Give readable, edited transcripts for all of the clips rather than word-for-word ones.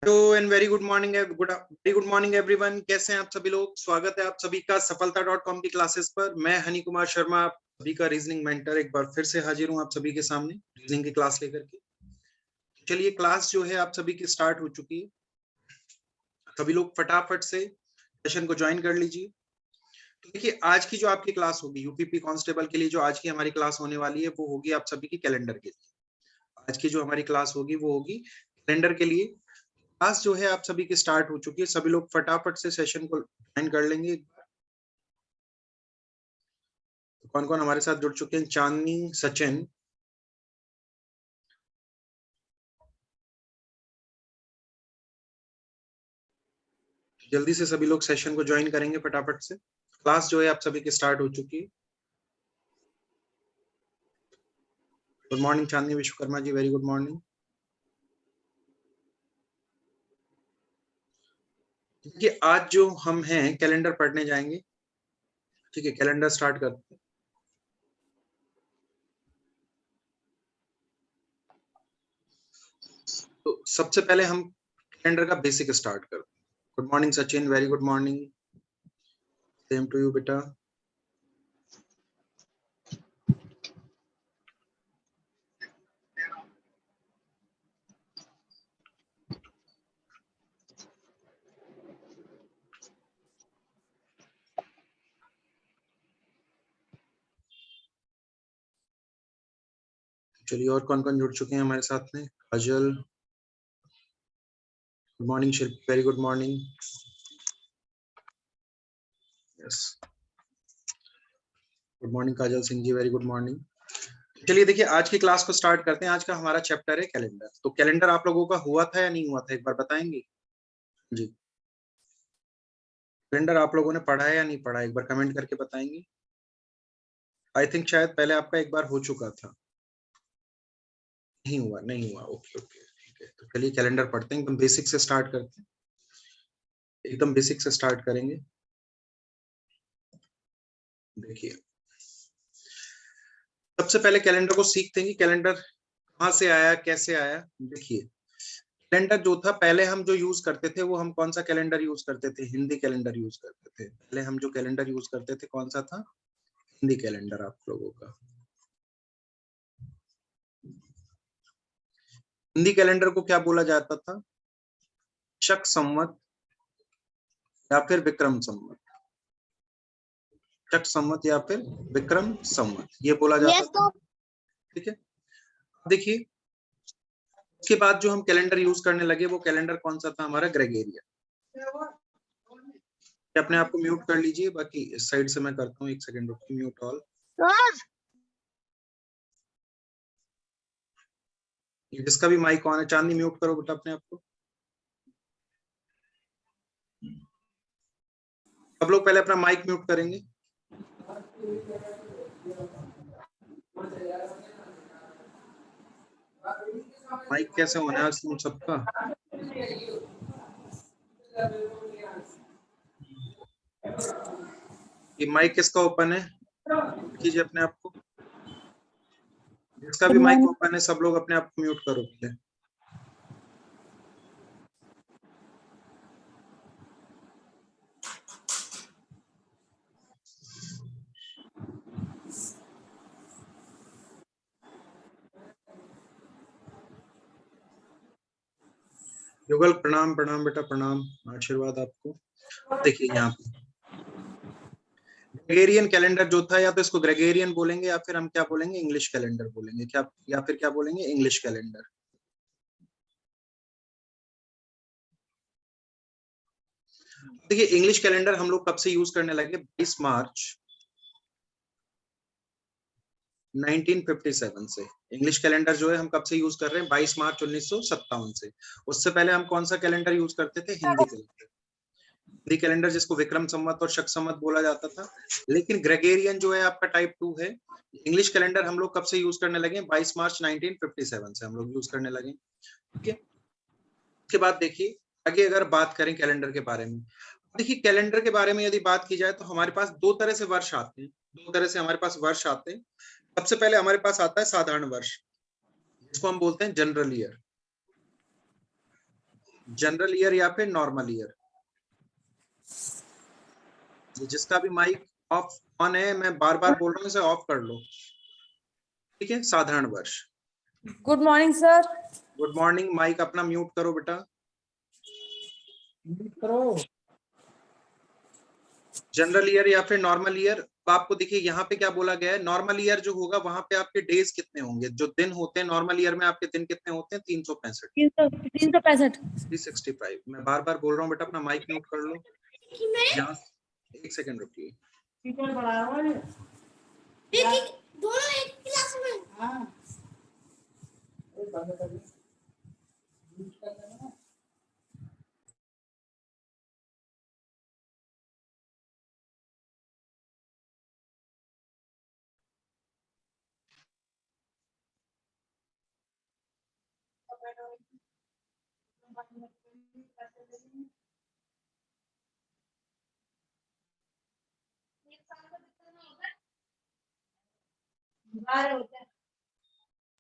Hello and very good morning very good morning everyone. कैसे हैं आप सभी लोग? स्वागत है आप सभी का सफलता.com की क्लासेस पर। मैं हनी कुमार शर्मा, आप सभी का रीजनिंग मेंटर, एक बार फिर से हाजिर हूं आप सभी के सामने रीजनिंग की क्लास लेकर के। चलिए, क्लास जो है आप सभी की स्टार्ट हो चुकी है। सभी लोग फटाफट से सेशन को ज्वाइन कर लीजिए। तो देखिए, आज की जो आपकी क्लास होगी यूपीपी कांस्टेबल के लिए, जो आज की हमारी क्लास होने वाली है वो होगी आप सभी की कैलेंडर के लिए। आज की जो हमारी क्लास होगी वो होगी कैलेंडर के लिए। क्लास जो है आप सभी की स्टार्ट हो चुकी है। सभी लोग फटाफट से सेशन को ज्वाइन कर लेंगे। कौन कौन हमारे साथ जुड़ चुके हैं? चांदनी, सचिन, जल्दी से सभी लोग सेशन को ज्वाइन करेंगे फटाफट से। क्लास जो है आप सभी की स्टार्ट हो चुकी है। गुड मॉर्निंग चांदनी Vishwakarma ji, very good morning. देखिए, आज जो हम हैं कैलेंडर पढ़ने जाएंगे। ठीक है, कैलेंडर स्टार्ट करते हैं। तो सबसे पहले हम कैलेंडर का बेसिक स्टार्ट करते हैं। Good morning Sachin, very good morning. Same to you बेटा। चलिए, और कौन कौन जुड़ चुके हैं हमारे साथ में? Kajal, good morning. Shilpi, very good morning. Yes, good morning Kajal Singh ji, very good morning. चलिए देखिए, आज की क्लास को स्टार्ट करते हैं। आज का हमारा चैप्टर है कैलेंडर। तो कैलेंडर आप लोगों का हुआ था या नहीं हुआ था, एक बार बताएंगे जी? कैलेंडर आप लोगों ने पढ़ा है या नहीं पढ़ा, एक बार कमेंट करके बताएंगे। आई थिंक शायद पहले आपका एक बार हो चुका था। नहीं हुआ, नहीं हुआ, ओके ओके, ठीक है। तो चलिए कैलेंडर पढ़ते हैं, एकदम बेसिक से स्टार्ट करते हैं। एकदम बेसिक से स्टार्ट करेंगे। देखिए, सबसे पहले कैलेंडर को सीखते हैं कि कैलेंडर कहाँ से आया, कैसे आया। देखिए, कैलेंडर जो था, पहले हम जो यूज करते थे वो हम कौन सा कैलेंडर यूज करते थे? हिंदी कैलेंडर यूज करते थे। पहले हम जो कैलेंडर यूज करते थे कौन सा था? हिंदी कैलेंडर आप लोगों का। हिंदी कैलेंडर को क्या बोला जाता था? शक संवत या फिर विक्रम संवत। शक संवत या फिर विक्रम संवत, ये बोला जाता था। ठीक है, देखिए, उसके बाद जो हम कैलेंडर यूज करने लगे वो कैलेंडर कौन सा था? हमारा ग्रेगोरियन। अपने आप को म्यूट कर लीजिए, बाकी इस साइड से मैं करता हूँ। एक सेकंड रुकिए, म्यूट ऑल। जिसका भी माइक ऑन है, चांदनी म्यूट करो बेटा अपने आप को। सब लोग पहले अपना माइक म्यूट करेंगे। माइक कैसे होना है तुम सबका? ये माइक किसका ओपन है? कीजिए अपने आप को। जिसका भी माइक ओपन है सब लोग अपने आप को म्यूट करो पहले। युगल, प्रणाम प्रणाम बेटा, प्रणाम, आशीर्वाद आपको। देखिए, यहाँ पे ग्रेगोरियन कैलेंडर जो था, या तो इसको ग्रेगोरियन बोलेंगे या फिर हम क्या बोलेंगे? इंग्लिश कैलेंडर बोलेंगे क्या, या फिर क्या बोलेंगे? English calendar. देखिए, इंग्लिश कैलेंडर हम लोग कब से यूज करने लगे? 20 मार्च 1957 से। इंग्लिश कैलेंडर जो है हम कब से यूज कर रहे हैं? 22 मार्च 1957 से। उससे पहले हम कौन सा कैलेंडर यूज करते थे? हिंदी कैलेंडर। हिंदी कैलेंडर जिसको विक्रम संवत और शक संवत बोला जाता था। लेकिन ग्रेगोरियन जो है आपका टाइप 2 है। इंग्लिश कैलेंडर हम लोग कब से यूज करने लगे? 22 मार्च 1957 से हम लोग यूज करने लगे। ठीक है, उसके बाद देखिए, आगे अगर बात करें कैलेंडर के बारे में, देखिए कैलेंडर के बारे में यदि बात की जाए तो हमारे पास दो तरह से वर्ष आते हैं। दो तरह से हमारे पास वर्ष आते हैं। सबसे पहले हमारे पास आता है साधारण वर्ष, जिसको हम बोलते हैं जनरल ईयर। जनरल ईयर या फिर नॉर्मल ईयर? जिसका भी माइक ऑफ ऑन है, मैं बार बार बोल रहा हूँ, इसे ऑफ कर लो, ठीक है। साधारण वर्ष। Good morning sir. Good morning. Mike अपना म्यूट करो बेटा, म्यूट करो। जनरल ईयर या फिर नॉर्मल ईयर? तो आपको देखिए यहाँ पे क्या बोला गया है, नॉर्मल ईयर जो होगा वहां पे आपके डेज कितने होंगे, जो दिन होते हैं नॉर्मल ईयर में आपके दिन कितने होते हैं? 365। 365। 365। मैं बार बार बोल रहा हूँ बेटा, अपना माइक म्यूट कर लो। यहाँ 1 सेकंड रुकिए। दोनों एक क्लास में। हाँ।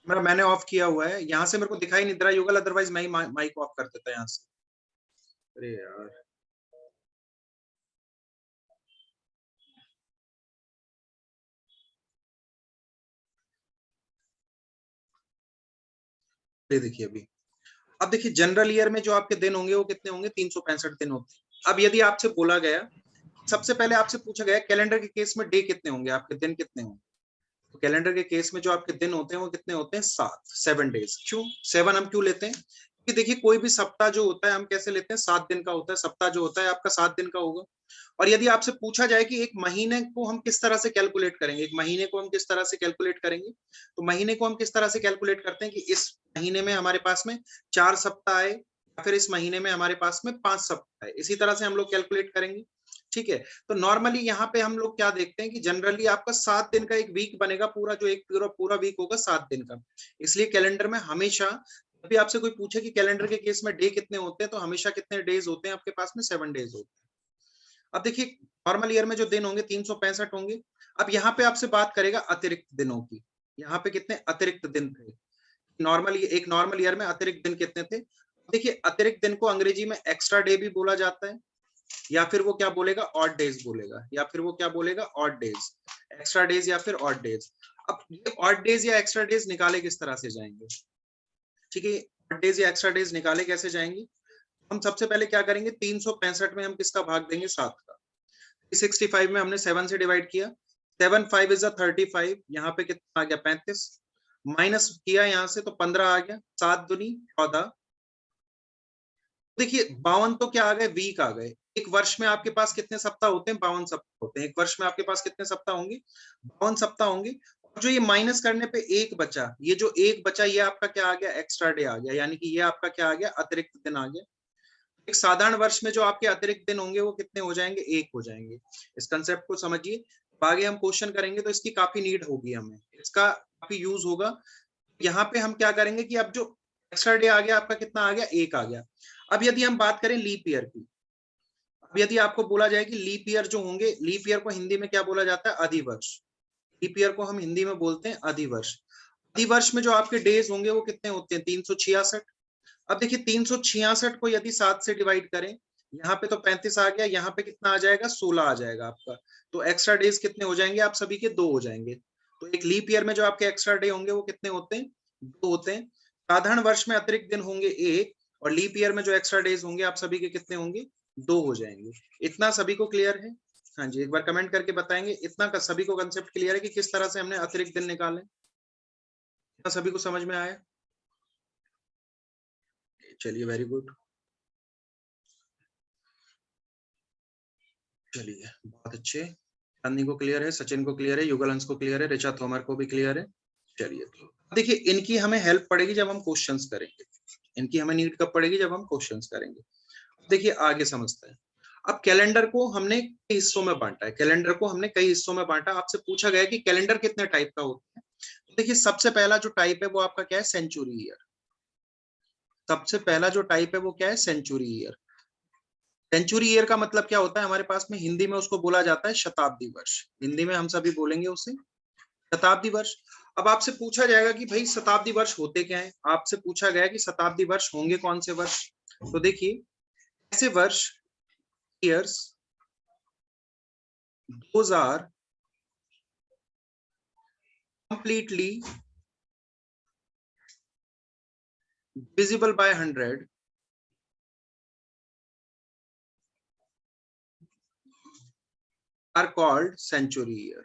मैंने ऑफ किया हुआ है, यहाँ से मेरे को दिखाई नहीं दे रहा युगल, अदरवाइज मैं ही माइक ऑफ कर देता यहाँ से। अरे यार, ये देखिए अभी। अब देखिए जनरल ईयर में जो आपके दिन होंगे वो कितने होंगे? 365 दिन होते हैं। अब यदि आपसे बोला गया, सबसे पहले आपसे पूछा गया कैलेंडर के केस में डे कितने होंगे, आपके दिन कितने होंगे? तो कैलेंडर के केस में जो आपके दिन होते हैं वो कितने होते हैं? 7 डेज। क्यों 7 हम क्यों लेते हैं? क्योंकि देखिए कोई भी सप्ताह जो होता है हम कैसे लेते हैं? 7 दिन का होता है। सप्ताह जो होता है आपका 7 दिन का होगा। और यदि आपसे पूछा जाए कि एक महीने को हम किस तरह से कैलकुलेट करेंगे, एक महीने को हम किस तरह से कैलकुलेट करेंगे, तो महीने को हम किस तरह से कैलकुलेट करते हैं कि इस महीने में हमारे पास में 4 सप्ताह आए, या फिर इस महीने में हमारे पास में 5 सप्ताह आए, इसी तरह से हम लोग कैलकुलेट करेंगे, ठीक है। तो नॉर्मली यहाँ पे हम लोग क्या देखते हैं कि जनरली आपका 7 दिन का एक वीक बनेगा, पूरा जो एक पूरा वीक होगा 7 दिन का। इसलिए कैलेंडर में हमेशा, जब भी आपसे कोई पूछे कि कैलेंडर के केस में डे कितने होते हैं, तो हमेशा कितने डेज होते हैं आपके पास में? 7 डेज होते हैं। अब देखिए नॉर्मल ईयर में जो दिन होंगे 365 होंगे। अब यहाँ पे आपसे बात करेगा अतिरिक्त दिनों की। यहाँ पे कितने अतिरिक्त दिन थे एक नॉर्मल ईयर में? अतिरिक्त दिन कितने थे? देखिए अतिरिक्त दिन को अंग्रेजी में एक्स्ट्रा डे भी बोला जाता है, या फिर वो क्या बोलेगा? ऑड डेज बोलेगा, या फिर वो क्या बोलेगा? ऑड डेज, एक्स्ट्रा डेज या फिर ऑड डेज। अब ये ऑड डेज या एक्स्ट्रा डेज निकाले किस तरह से जाएंगे, ठीक है? ऑड डेज या एक्स्ट्रा डेज निकाले कैसे जाएंगे? हम सबसे पहले क्या करेंगे, 365 में हम किसका भाग देंगे? 7 का। 365 में हमने 7 से डिवाइड किया, 7 5 इज 35, यहाँ पे कितना आ गया? 35, माइनस किया यहाँ से तो 15 आ गया, 7 दूनी 14। देखिए 52 तो क्या आ गए? वीक आ गए। एक वर्ष में आपके पास कितने सप्ताह होते हैं? 52 सप्ताह होते हैं। एक वर्ष में आपके पास कितने सप्ताह होंगे? 52 सप्ताह होंगे। और जो ये माइनस करने पे एक बचा, ये जो एक बचा ये आपका क्या आ गया? एक्स्ट्रा डे आ गया, यानी कि ये आपका क्या आ गया? अतिरिक्त दिन आ गया। एक साधारण वर्ष में जो आपके अतिरिक्त दिन होंगे वो कितने हो जाएंगे? 1 हो जाएंगे। इस कंसेप्ट को समझिए, आगे हम क्वेश्चन करेंगे तो इसकी काफी नीड होगी, हमें इसका काफी यूज होगा। यहाँ पे हम क्या करेंगे कि अब जो एक्स्ट्रा डे आ गया आपका कितना आ गया? 1 आ गया। अब यदि हम बात करें लीप ईयर की, अब यदि आपको बोला जाए कि लीप ईयर जो होंगे, लीप ईयर को हिंदी में क्या बोला जाता है? अधिवर्ष। लीप ईयर को हम हिंदी में बोलते हैं अधिवर्ष। अधिवर्ष में जो आपके डेज होंगे वो कितने होते हैं? 366। अब देखिए 366 को यदि 7 से डिवाइड करें, यहाँ पे तो 35 आ गया, यहाँ पे कितना आ जाएगा? 16 आ जाएगा आपका। तो एक्स्ट्रा डेज कितने हो जाएंगे आप सभी के? 2 हो जाएंगे। तो एक लीप ईयर में जो आपके एक्स्ट्रा डे होंगे वो कितने होते हैं? 2 होते हैं। साधारण वर्ष में अतिरिक्त दिन होंगे 1, और लीप ईयर में जो एक्स्ट्रा डेज होंगे आप सभी के कितने होंगे? 2 हो जाएंगे। इतना सभी को क्लियर है? हाँ जी, एक बार कमेंट करके बताएंगे इतना का सभी को कंसेप्ट क्लियर है कि किस तरह से हमने अतिरिक्त दिन निकाले? इतना सभी को समझ में आया? चलिए वेरी गुड। चलिए बहुत अच्छे। चांदनी को क्लियर है, सचिन को क्लियर है, युगल हंस को क्लियर है, ऋचा तोमर को भी क्लियर है। चलिए तो देखिए इनकी हमें हेल्प पड़ेगी जब हम क्वेश्चंस करेंगे। इनकी हमें नीड कब पड़ेगी? जब हम क्वेश्चंस करेंगे। देखिए आगे समझते हैं। अब कैलेंडर को हमने कई हिस्सों में बांटा है, कैलेंडर को हमने कई हिस्सों में बांटा। आपसे पूछा गया कि कैलेंडर कितने टाइप का होता है। तो देखिए सबसे पहला जो टाइप है वो आपका क्या है? Century year. सबसे पहला जो टाइप है वो क्या है? Century year. सेंचुरी ईयर का मतलब क्या होता है हमारे पास में? हिंदी में उसको बोला जाता है शताब्दी वर्ष। हिंदी में हम सभी बोलेंगे उसे शताब्दी वर्ष। अब आपसे पूछा जाएगा कि भाई शताब्दी वर्ष होते क्या है? आपसे पूछा गया कि शताब्दी वर्ष होंगे कौन से वर्ष? तो देखिए ऐसे वर्ष years those are completely divisible by 100 are called century year.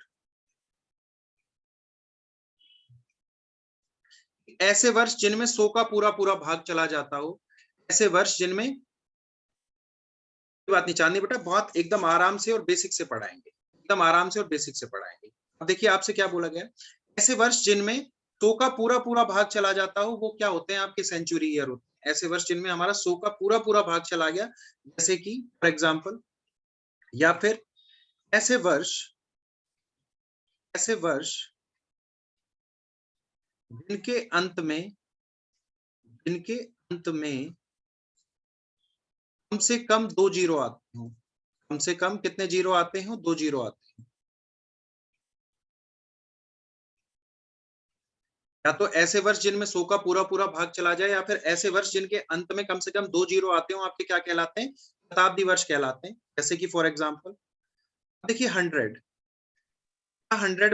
ऐसे वर्ष जिनमें 100 का पूरा पूरा भाग चला जाता हो, ऐसे वर्ष जिनमें, बात नहीं चांदी बेटा, बहुत एकदम आराम से और बेसिक से पढ़ाएंगे, एकदम आराम से और बेसिक से पढ़ाएंगे। अब देखिए आपसे क्या बोला गया, ऐसे वर्ष जिनमें 100 का पूरा पूरा भाग चला जाता हो वो क्या होते हैं आपके सेंचुरी ईयर होते हैं। ऐसे वर्ष जिनमें हमारा 100 का पूरा पूरा भाग चला गया, जैसे कि फॉर एग्जांपल, या फिर ऐसे वर्ष जिनके अंत में कम से कम 2 जीरो आते हो, कम से कम कितने जीरो आते हैं, 2 जीरो आते हैं। या तो ऐसे वर्ष जिनमें 100 का पूरा पूरा भाग चला जाए, या फिर ऐसे वर्ष जिनके अंत में कम से कम 2 जीरो आते हो, आपके क्या कहलाते हैं, शताब्दी वर्ष कहलाते हैं। जैसे कि फॉर एग्जांपल देखिए 100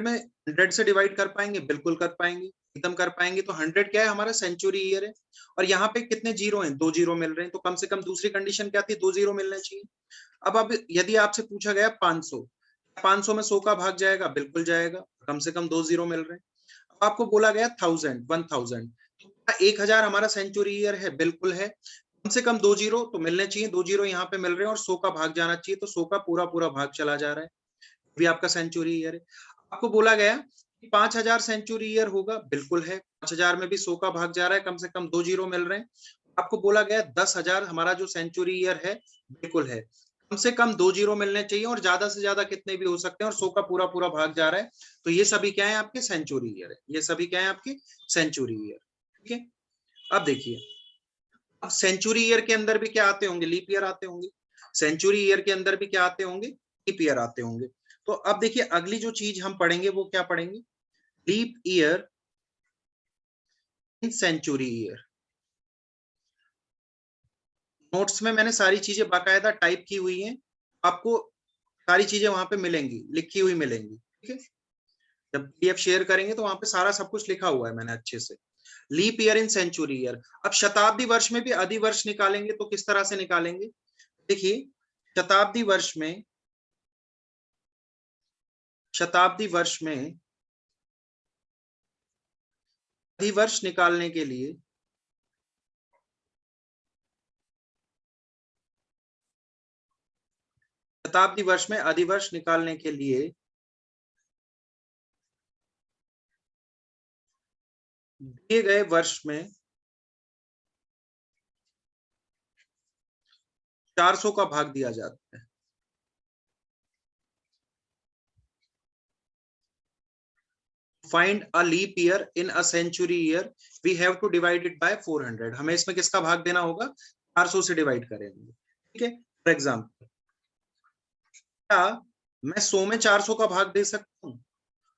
में 100 से डिवाइड कर पाएंगे, बिल्कुल कर पाएंगे, एकदम कर पाएंगे। तो 100 क्या है, हमारा सेंचुरी ईयर है, और यहाँ पे कितने जीरो हैं, 2 जीरो मिल रहे हैं, तो कम से कम दूसरी कंडीशन क्या थी, 2 जीरो मिलने चाहिए। अब यदि आपसे पूछा गया 500 में 100 का भाग जाएगा, बिल्कुल जाएगा, कम से कम 2 जीरो मिल रहे हैं। अब आपको बोला गया 1000 1000 हमारा सेंचुरी ईयर है, बिल्कुल है, कम से कम 2 जीरो तो मिलने चाहिए, 2 जीरो यहाँ पे मिल रहे हैं और 100 का भाग जाना चाहिए, तो 100 का पूरा पूरा भाग चला जा रहा है, भी आपका सेंचुरी ईयर है। आपको बोला गया कि 5000 सेंचुरी ईयर होगा, बिल्कुल है, 5000 में भी 100 का भाग जा रहा है, कम से कम 2 जीरो मिल रहे हैं। आपको बोला गया 10,000 हमारा जो सेंचुरी ईयर है, बिल्कुल है, कम से कम 2 जीरो मिलने चाहिए, और ज्यादा से ज्यादा कितने भी हो सकते हैं, और 100 का पूरा पूरा भाग जा रहा है, तो ये सभी क्या है आपके सेंचुरी ईयर है, ये सभी क्या है आपके सेंचुरी ईयर। ठीक है, अब देखिए, अब सेंचुरी ईयर के अंदर भी क्या आते होंगे, लीप ईयर आते होंगे, सेंचुरी ईयर के अंदर भी क्या आते होंगे, लीप ईयर आते होंगे। तो अब देखिए अगली जो चीज हम पढ़ेंगे वो क्या पढ़ेंगे, leap year in century year. Notes में मैंने सारी चीजें बाकायदा टाइप की हुई हैं, आपको सारी चीजें वहां पे मिलेंगी, लिखी हुई मिलेंगी। ठीक है, जब पीडीएफ शेयर करेंगे तो वहां पे सारा सब कुछ लिखा हुआ है मैंने अच्छे से। Leap year in century year. अब शताब्दी वर्ष में भी अधिवर्ष निकालेंगे तो किस तरह से निकालेंगे, देखिए शताब्दी वर्ष में अधिवर्ष निकालने के लिए शताब्दी वर्ष में अधिवर्ष निकालने के लिए दिए गए वर्ष में 400 का भाग दिया जाता है। Find a leap year in a century year, we have to divide it by 400। हमें इसमें किसका भाग देना होगा, 400 से डिवाइड करेंगे। ठीक है, फॉर एग्जाम्पल क्या मैं 100 में 400 का भाग दे सकता हूँ,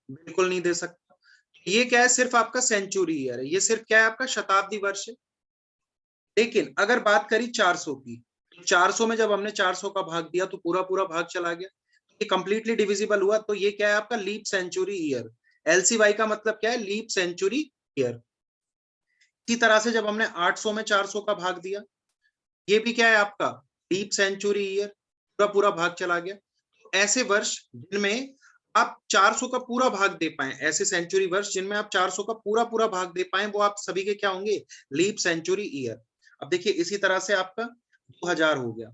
बिल्कुल नहीं दे सकता। ये क्या है, सिर्फ आपका सेंचुरी ईयर है, ये सिर्फ क्या है आपका शताब्दी वर्ष है। लेकिन अगर बात करी 400 की, तो 400 में जब हमने 400 का भाग दिया तो पूरा पूरा भाग चला गया, ये कंप्लीटली डिविजिबल हुआ, तो ये क्या है आपका लीप सेंचुरी ईयर। एलसीवाई का मतलब क्या है, लीप सेंचुरी ईयर। इसी तरह से जब हमने 800 में 400 का भाग दिया, ये भी क्या है आपका लीप सेंचुरी ईयर, पूरा पूरा भाग चला गया। तो ऐसे वर्ष जिनमें आप 400 का पूरा भाग दे पाए, ऐसे सेंचुरी वर्ष जिनमें आप 400 का पूरा पूरा भाग दे पाए, वो आप सभी के क्या होंगे, लीप सेंचुरी ईयर। अब देखिए इसी तरह से आपका 2000 हो गया,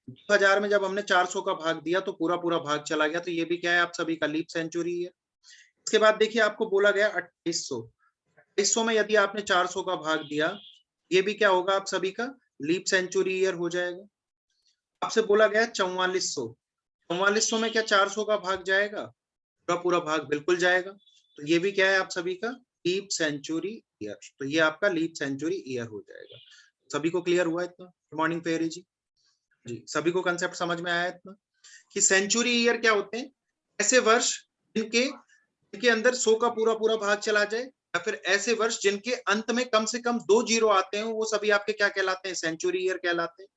2000 में जब हमने 400 का भाग दिया तो पूरा पूरा भाग चला गया, तो ये भी क्या है आप सभी का लीप सेंचुरी ईयर। इसके बाद देखिए आपको बोला गया 2800 में यदि आपने 400 का भाग दिया, ये भी क्या होगा आप सभी का लीप सेंचुरी ईयर हो जाएगा। आपसे बोला गया 4400 में क्या 400 का भाग जाएगा, पूरा पूरा भाग बिल्कुल जाएगा, तो ये भी क्या है आप सभी का लीप सेंचुरी ईयर। तो ये आपका लीप सेंचुरी ईयर हो जाएगा। सभी को क्लियर हुआ इतना? गुड मॉर्निंग फेरी जी, सभी को कंसेप्ट समझ में आया इतना कि सेंचुरी ईयर क्या होते हैं, ऐसे वर्ष जिनके अंदर 100 का पूरा पूरा भाग चला जाए, या फिर ऐसे वर्ष जिनके अंत में कम से कम 2 जीरो आते हैं, वो सभी आपके क्या कहलाते हैं? सेंचुरी ईयर कहलाते हैं।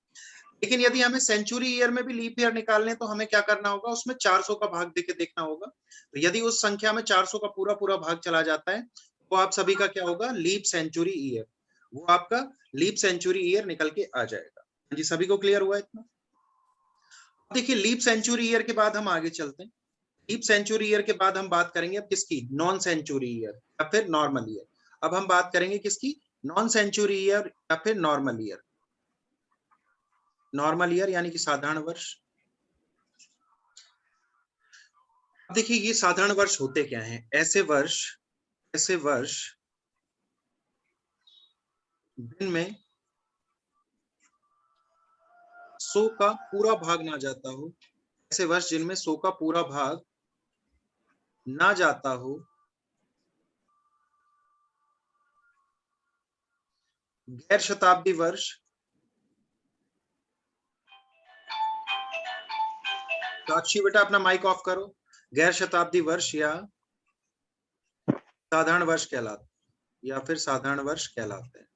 लेकिन यदि हमें सेंचुरी ईयर में भी लीप ईयर निकालने तो हमें क्या करना होगा? उसमें 400 का भाग देके देखना होगा। तो यदि उस संख्या में 400 का पूरा भाग चला जाता है तो आप सभी का क्या होगा? लीप सेंचुरी ईयर, वो आपका लीप सेंचुरी ईयर निकल के आ जाएगा। जी, सभी को क्लियर हुआ इतना? देखिए, लीप सेंचुरी ईयर के बाद हम आगे चलते हैं। लीप सेंचुरी ईयर के बाद हम बात करेंगे अब किसकी? नॉन सेंचुरी ईयर या फिर नॉर्मल ईयर। अब हम बात करेंगे किसकी? नॉन सेंचुरी ईयर या फिर नॉर्मल ईयर। नॉर्मल ईयर यानी कि साधारण वर्ष। अब देखिए, ये साधारण वर्ष होते क्या हैं? ऐसे वर्ष जिनमें 100 का पूरा भाग ना जाता हो, ऐसे वर्ष जिनमें 100 का पूरा भाग ना जाता हो, गैर शताब्दी वर्ष, साक्षी बेटा अपना माइक ऑफ करो, गैर शताब्दी वर्ष या साधारण वर्ष कहलाते या फिर साधारण वर्ष कहलाते हैं।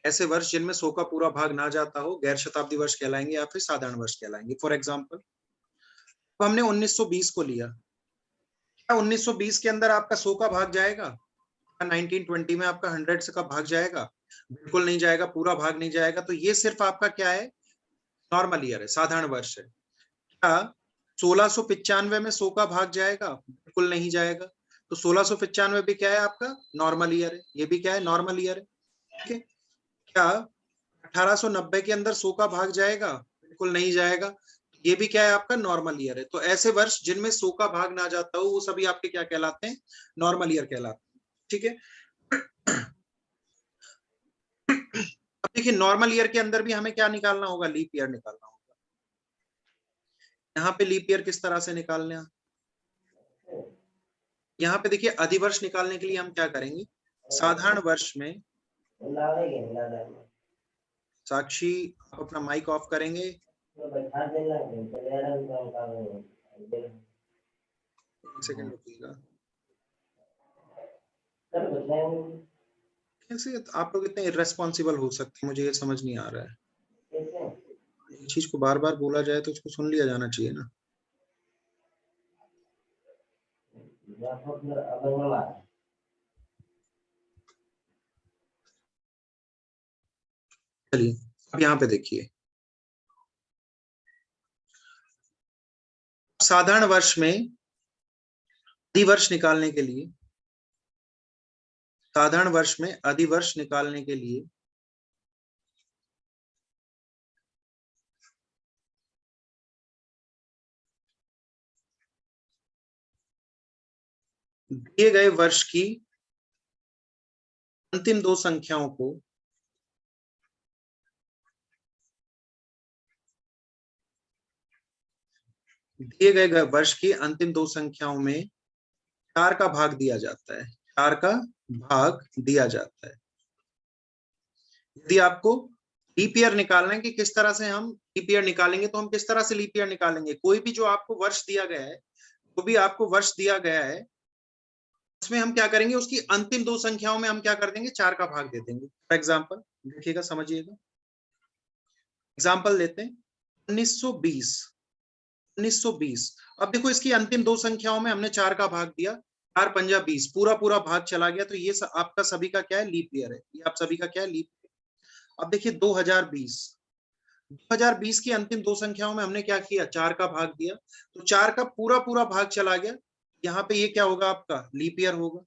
ऐसे वर्ष जिनमें 100 का पूरा भाग ना जाता हो गैर शताब्दी वर्ष कहलाएंगे या फिर साधारण वर्ष कहलाएंगे। फॉर एग्जांपल, हमने 1920 को लिया, क्या 1920 के अंदर आपका 100 का भाग जाएगा? 1920 में आपका 100 का भाग जाएगा? बिल्कुल नहीं जाएगा, पूरा भाग नहीं जाएगा। तो ये सिर्फ आपका क्या है? नॉर्मल ईयर है, साधारण वर्ष है। क्या 1695 में 100 का भाग जाएगा? बिल्कुल नहीं जाएगा। तो 1695 भी क्या है? आपका नॉर्मल ईयर है। ये भी क्या है? नॉर्मल ईयर है। ठीक है। क्या 1890 के अंदर 100 का भाग जाएगा? बिल्कुल नहीं जाएगा। ये भी क्या है? आपका नॉर्मल ईयर है। तो ऐसे वर्ष जिनमें 100 का भाग ना जाता हो वो सभी आपके क्या कहलाते हैं? नॉर्मल ईयर कहलाते हैं। ठीक है। अब देखिए, नॉर्मल ईयर के अंदर भी हमें क्या निकालना होगा? लीप ईयर निकालना होगा। यहाँ पे लीप ईयर किस तरह से निकालने हैं? यहाँ पे देखिए, अधिवर्ष निकालने के लिए हम क्या करेंगे? साधारण वर्ष में, साक्षी आप अपना माइक ऑफ करेंगे। एक सेकंड रुकिएगा। कैसे आप लोग इतने इर्रेस्पॉन्सिबल हो सकते हैं? मुझे ये समझ नहीं आ रहा है। एक चीज को बार बार बोला जाए तो उसको सुन लिया जाना चाहिए ना। चलिए, अब यहाँ पे देखिए, साधारण वर्ष में अधिवर्ष निकालने के लिए, साधारण वर्ष में अधिवर्ष निकालने के लिए दिए गए वर्ष की अंतिम दो संख्याओं को दिए गए वर्ष की अंतिम दो संख्याओं में 4 का भाग दिया जाता है। 4 का भाग दिया जाता है। यदि आपको लीप ईयर निकालना है कि किस तरह से हम लीप ईयर निकालेंगे, तो हम किस तरह से लीप ईयर निकालेंगे? कोई भी जो आपको वर्ष दिया गया है, जो भी आपको वर्ष दिया गया है, उसमें हम क्या करेंगे? उसकी अंतिम दो संख्याओं में हम क्या कर देंगे? 4 का भाग दे देंगे। फॉर एग्जाम्पल देखिएगा, समझिएगा। एग्जाम्पल लेते हैं 1920। 1920, अब देखो इसकी अंतिम दो संख्याओं में हमने 4 का भाग दिया, 4 पंजा 20, पूरा भाग चला गया। तो ये आपका सभी का क्या है? लीप ईयर है। ये आप सभी का क्या है? Leap year. अब देखिए 2020 की अंतिम दो संख्याओं में हमने क्या किया? 4 का भाग दिया, तो 4 का पूरा भाग चला गया। यहाँ पे ये क्या होगा? आपका लीप ईयर होगा।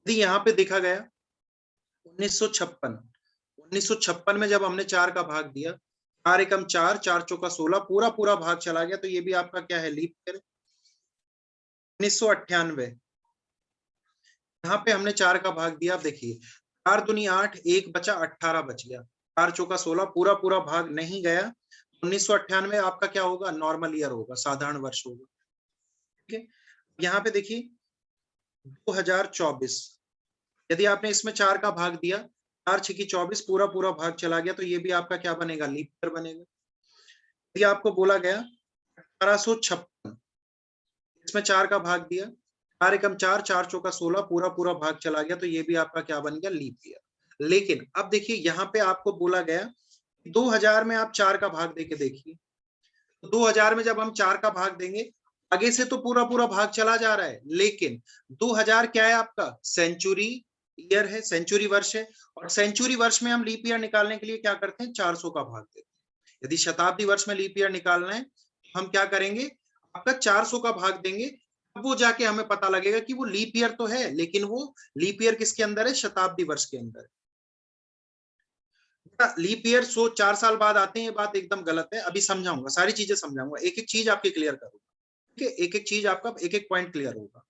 यदि यहाँ पे देखा गया 1956 में जब हमने 4 का भाग दिया, 4 एकम 4, 4 चौका 16, पूरा भाग चला गया। तो ये भी आपका क्या है? Leap year. 1998, यहाँ पे हमने 4 का भाग दिया। अब देखिए 4 दूनी 8, 1 बचा, 18 बच गया, 4 चौका 16, पूरा भाग नहीं गया। 1998 आपका क्या होगा? नॉर्मल ईयर होगा, साधारण वर्ष होगा। ठीक है। यहाँ पे देखिए 2024, यदि आपने इसमें 4 का भाग दिया, 4 छकी 24, पूरा भाग चला गया। तो ये भी आपका क्या बनेगा? लीप ईयर बनेगा। यदि आपको बोला गया 1856, इसमें 4 का भाग दिया, 4 एकम 4, 4 चौका 16, पूरा पूरा भाग चला गया, तो ये भी आपका क्या बन गया, लीप ईयर। लेकिन अब देखिए यहाँ पे आपको बोला गया 2000 में आप 4 का भाग देके देखिए, 2000 में जब हम 4 का भाग देंगे, आगे से तो पूरा पूरा भाग चला जा रहा है, लेकिन 2000 क्या है आपका, सेंचुरी ईयर है, सेंचुरी वर्ष है, और सेंचुरी वर्ष में हम लीप ईयर निकालने के लिए क्या करते हैं, 400 का भाग देते हैं। यदि शताब्दी वर्ष में लीप ईयर निकालना है, हम क्या करेंगे, आपका 400 का भाग देंगे, अब वो जाके हमें पता लगेगा कि वो लीप ईयर तो है, लेकिन वो लीप ईयर किसके अंदर है, शताब्दी वर्ष के अंदर है। लीप ईयर 4 साल बाद आते हैं, ये बात एकदम गलत है। अभी समझाऊंगा, सारी चीजें समझाऊंगा, एक एक चीज आपकी क्लियर करूंगा, ठीक है, एक एक चीज आपका एक एक पॉइंट क्लियर होगा।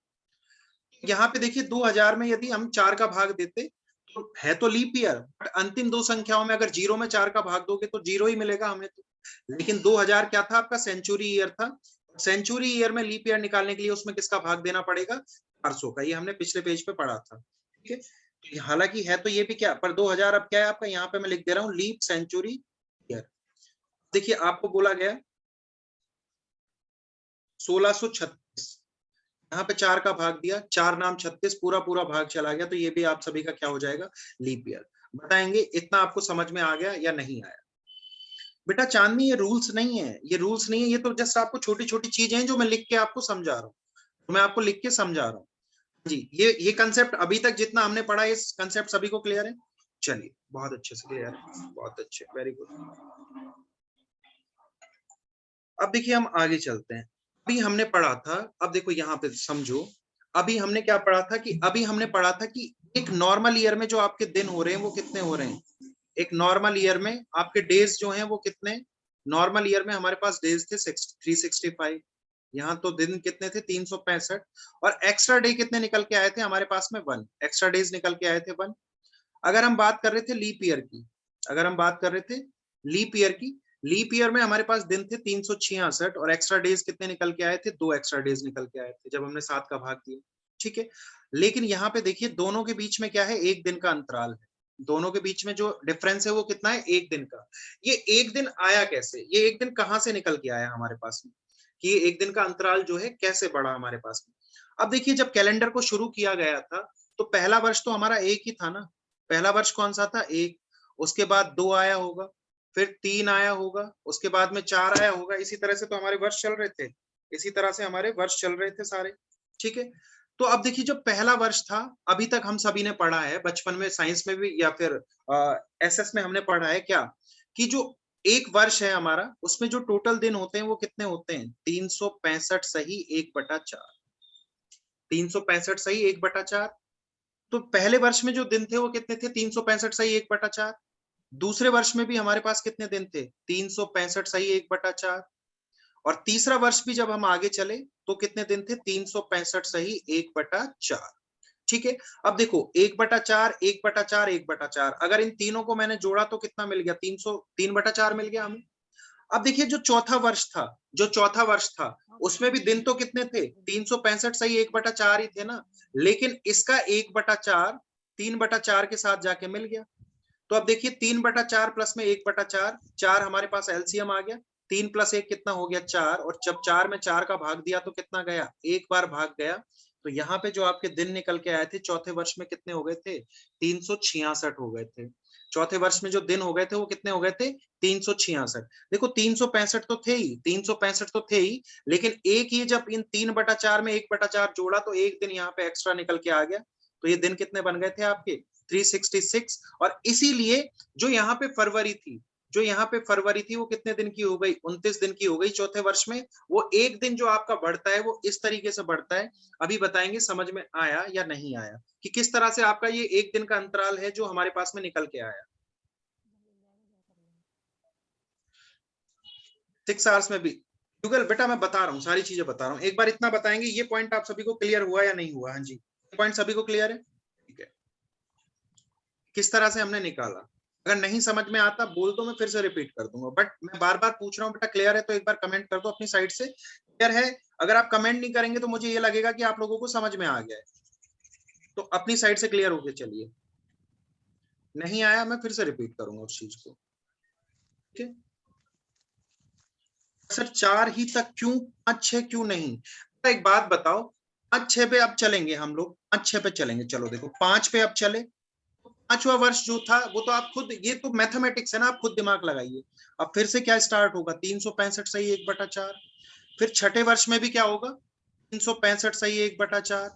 यहाँ पे देखिए 2000 में यदि हम 4 का भाग देते तो है तो लीप ईयर, बट अंतिम दो संख्याओं में अगर 0 में 4 का भाग दोगे तो 0 ही मिलेगा हमें तो। लेकिन 2000 क्या था आपका, सेंचुरी ईयर था, सेंचुरी ईयर में लीप ईयर निकालने के लिए उसमें किसका भाग देना पड़ेगा, 400 का। ये हमने पिछले पेज पे पढ़ा था, ठीक है। हालांकि है तो ये भी क्या, पर 2000 अब क्या है आपका, यहाँ पे मैं लिख दे रहा हूँ लीप सेंचुरी ईयर। देखिए आपको बोला गया 1636, यहाँ पे 4 का भाग दिया, 4 नाम 36, पूरा पूरा भाग चला गया, तो ये भी आप सभी का क्या हो जाएगा, लीप ईयर। बताएंगे इतना आपको समझ में आ गया या नहीं आया। बेटा चांदनी ये रूल्स नहीं है, ये रूल्स नहीं है, ये तो जस्ट आपको छोटी छोटी चीजें हैं जो मैं लिख के आपको समझा रहा हूँ, मैं आपको लिख के समझा रहा हूँ जी। ये कंसेप्ट अभी तक जितना हमने पढ़ा, इस कंसेप्ट सभी को क्लियर है, चलिए बहुत अच्छे से क्लियर है, बहुत अच्छे, वेरी गुड। अब देखिए हम आगे चलते हैं। अभी हमने पढ़ा था, अब देखो यहाँ पे समझो, अभी हमने क्या पढ़ा था कि अभी हमने पढ़ा था कि एक नॉर्मल ईयर में जो आपके दिन हो रहे हैं वो कितने हो रहे हैं, एक नॉर्मल ईयर में आपके डेज जो हैं वो कितने, नॉर्मल ईयर में हमारे पास डेज थे 365, यहाँ तो दिन कितने थे 365, और एक्स्ट्रा डे कितने निकल के आए थे हमारे पास में 1, एक्स्ट्रा डेज निकल के आए थे 1। अगर हम बात कर रहे थे लीप ईयर की, अगर हम बात कर रहे थे लीप ईयर की, लीप ईयर में हमारे पास दिन थे 366, और एक्स्ट्रा डेज कितने निकल के आए थे, 2 एक्स्ट्रा डेज निकल के आए थे जब हमने 7 का भाग दिया, ठीक है। लेकिन यहाँ पे देखिए दोनों के बीच में क्या है, 1 दिन का अंतराल है, दोनों के बीच में जो डिफरेंस है वो कितना है, 1 दिन का। ये 1 दिन आया कैसे, ये 1 दिन कहाँ से निकल के आया हमारे पास में, कि ये 1 दिन का अंतराल जो है कैसे बढ़ा हमारे पास में। अब देखिए जब कैलेंडर को शुरू किया गया था तो पहला वर्ष तो हमारा 1 ही था ना, पहला वर्ष कौन सा था, 1, उसके बाद 2 आया होगा, फिर 3 आया होगा, उसके बाद में 4 आया होगा, इसी तरह से तो हमारे वर्ष चल रहे थे, इसी तरह से हमारे वर्ष चल रहे थे सारे, ठीक है। तो अब देखिए जो पहला वर्ष था, अभी तक हम सभी ने पढ़ा है बचपन में, साइंस में भी या फिर एसएस में हमने पढ़ा है क्या, कि जो एक वर्ष है हमारा, उसमें जो टोटल दिन होते हैं वो कितने होते हैं, 365 सही 1/4, 365 सही 1/4। तो पहले वर्ष में जो दिन थे वो कितने थे, 365 सही 1/4। दूसरे वर्ष में भी हमारे पास कितने दिन थे, 365 सही 1/4। और तीसरा वर्ष भी जब हम आगे चले तो कितने दिन थे, 365 सही 1/4, ठीक है। अब देखो 1/4, 1/4, 1/4, अगर इन तीनों को मैंने जोड़ा तो कितना मिल गया, 3/4 मिल गया हमें। अब देखिए जो चौथा वर्ष था, जो चौथा वर्ष था उसमें भी दिन तो कितने थे, 365 सही 1/4 ही थे ना, लेकिन इसका 1/4 3/4 के साथ जाके मिल गया। तो अब देखिए 3/4 प्लस में 1/4, 4 हमारे पास एलसीएम आ गया, 3 + 1 कितना हो गया 4, और जब 4 में 4 का भाग दिया तो कितना गया, एक बार भाग गया। तो यहाँ पे जो आपके दिन निकल के आए थे चौथे वर्ष में कितने हो गए थे, 366 हो गए थे। चौथे वर्ष में जो दिन हो गए थे वो कितने हो गए थे, 366। देखो 365 तो थे ही, 365 तो थे ही, लेकिन एक ही जब इन 3/4 में 1/4 जोड़ा तो एक दिन यहाँ पे एक्स्ट्रा निकल के आ गया, तो ये दिन कितने बन गए थे आपके, 366। और इसीलिए जो यहाँ पे फरवरी थी, जो यहाँ पे फरवरी थी वो कितने दिन की हो गई, 29 दिन की हो गई चौथे वर्ष में। वो एक दिन जो आपका बढ़ता है वो इस तरीके से बढ़ता है। अभी बताएंगे समझ में आया या नहीं आया, कि किस तरह से आपका ये एक दिन का अंतराल है जो हमारे पास में निकल के आया। 6 आवर्स में भी गूगल, बेटा मैं बता रहा हूँ, सारी चीजें बता रहा हूँ, एक बार इतना बताएंगे, ये पॉइंट आप सभी को क्लियर हुआ या नहीं हुआ, हाँ जी पॉइंट सभी को क्लियर है, ठीक है। किस तरह से हमने निकाला, अगर नहीं समझ में आता बोल दो, मैं फिर से रिपीट कर दूंगा, बट मैं बार बार पूछ रहा हूँ बेटा क्लियर है तो एक बार कमेंट कर दो अपनी साइड से, क्लियर है। अगर आप कमेंट नहीं करेंगे तो मुझे ये लगेगा कि आप लोगों को समझ में आ गया है, तो अपनी साइड से क्लियर होके चलिए। नहीं आया मैं फिर से रिपीट करूंगा उस चीज को, ठीक है। सर 4 ही तक क्यों, 5 6 क्यों नहीं? एक बात बताओ, 5 6 पे अब चलेंगे हम लोग, 5 6 पे चलेंगे। चलो देखो 5 पे अब चले, 5वां वर्ष जो था वो तो आप खुद, ये तो मैथमेटिक्स है ना, आप खुद दिमाग लगाइए। अब फिर से क्या स्टार्ट होगा, 365 सही 1/4। फिर छठे वर्ष में भी क्या होगा, 365 सही 1/4।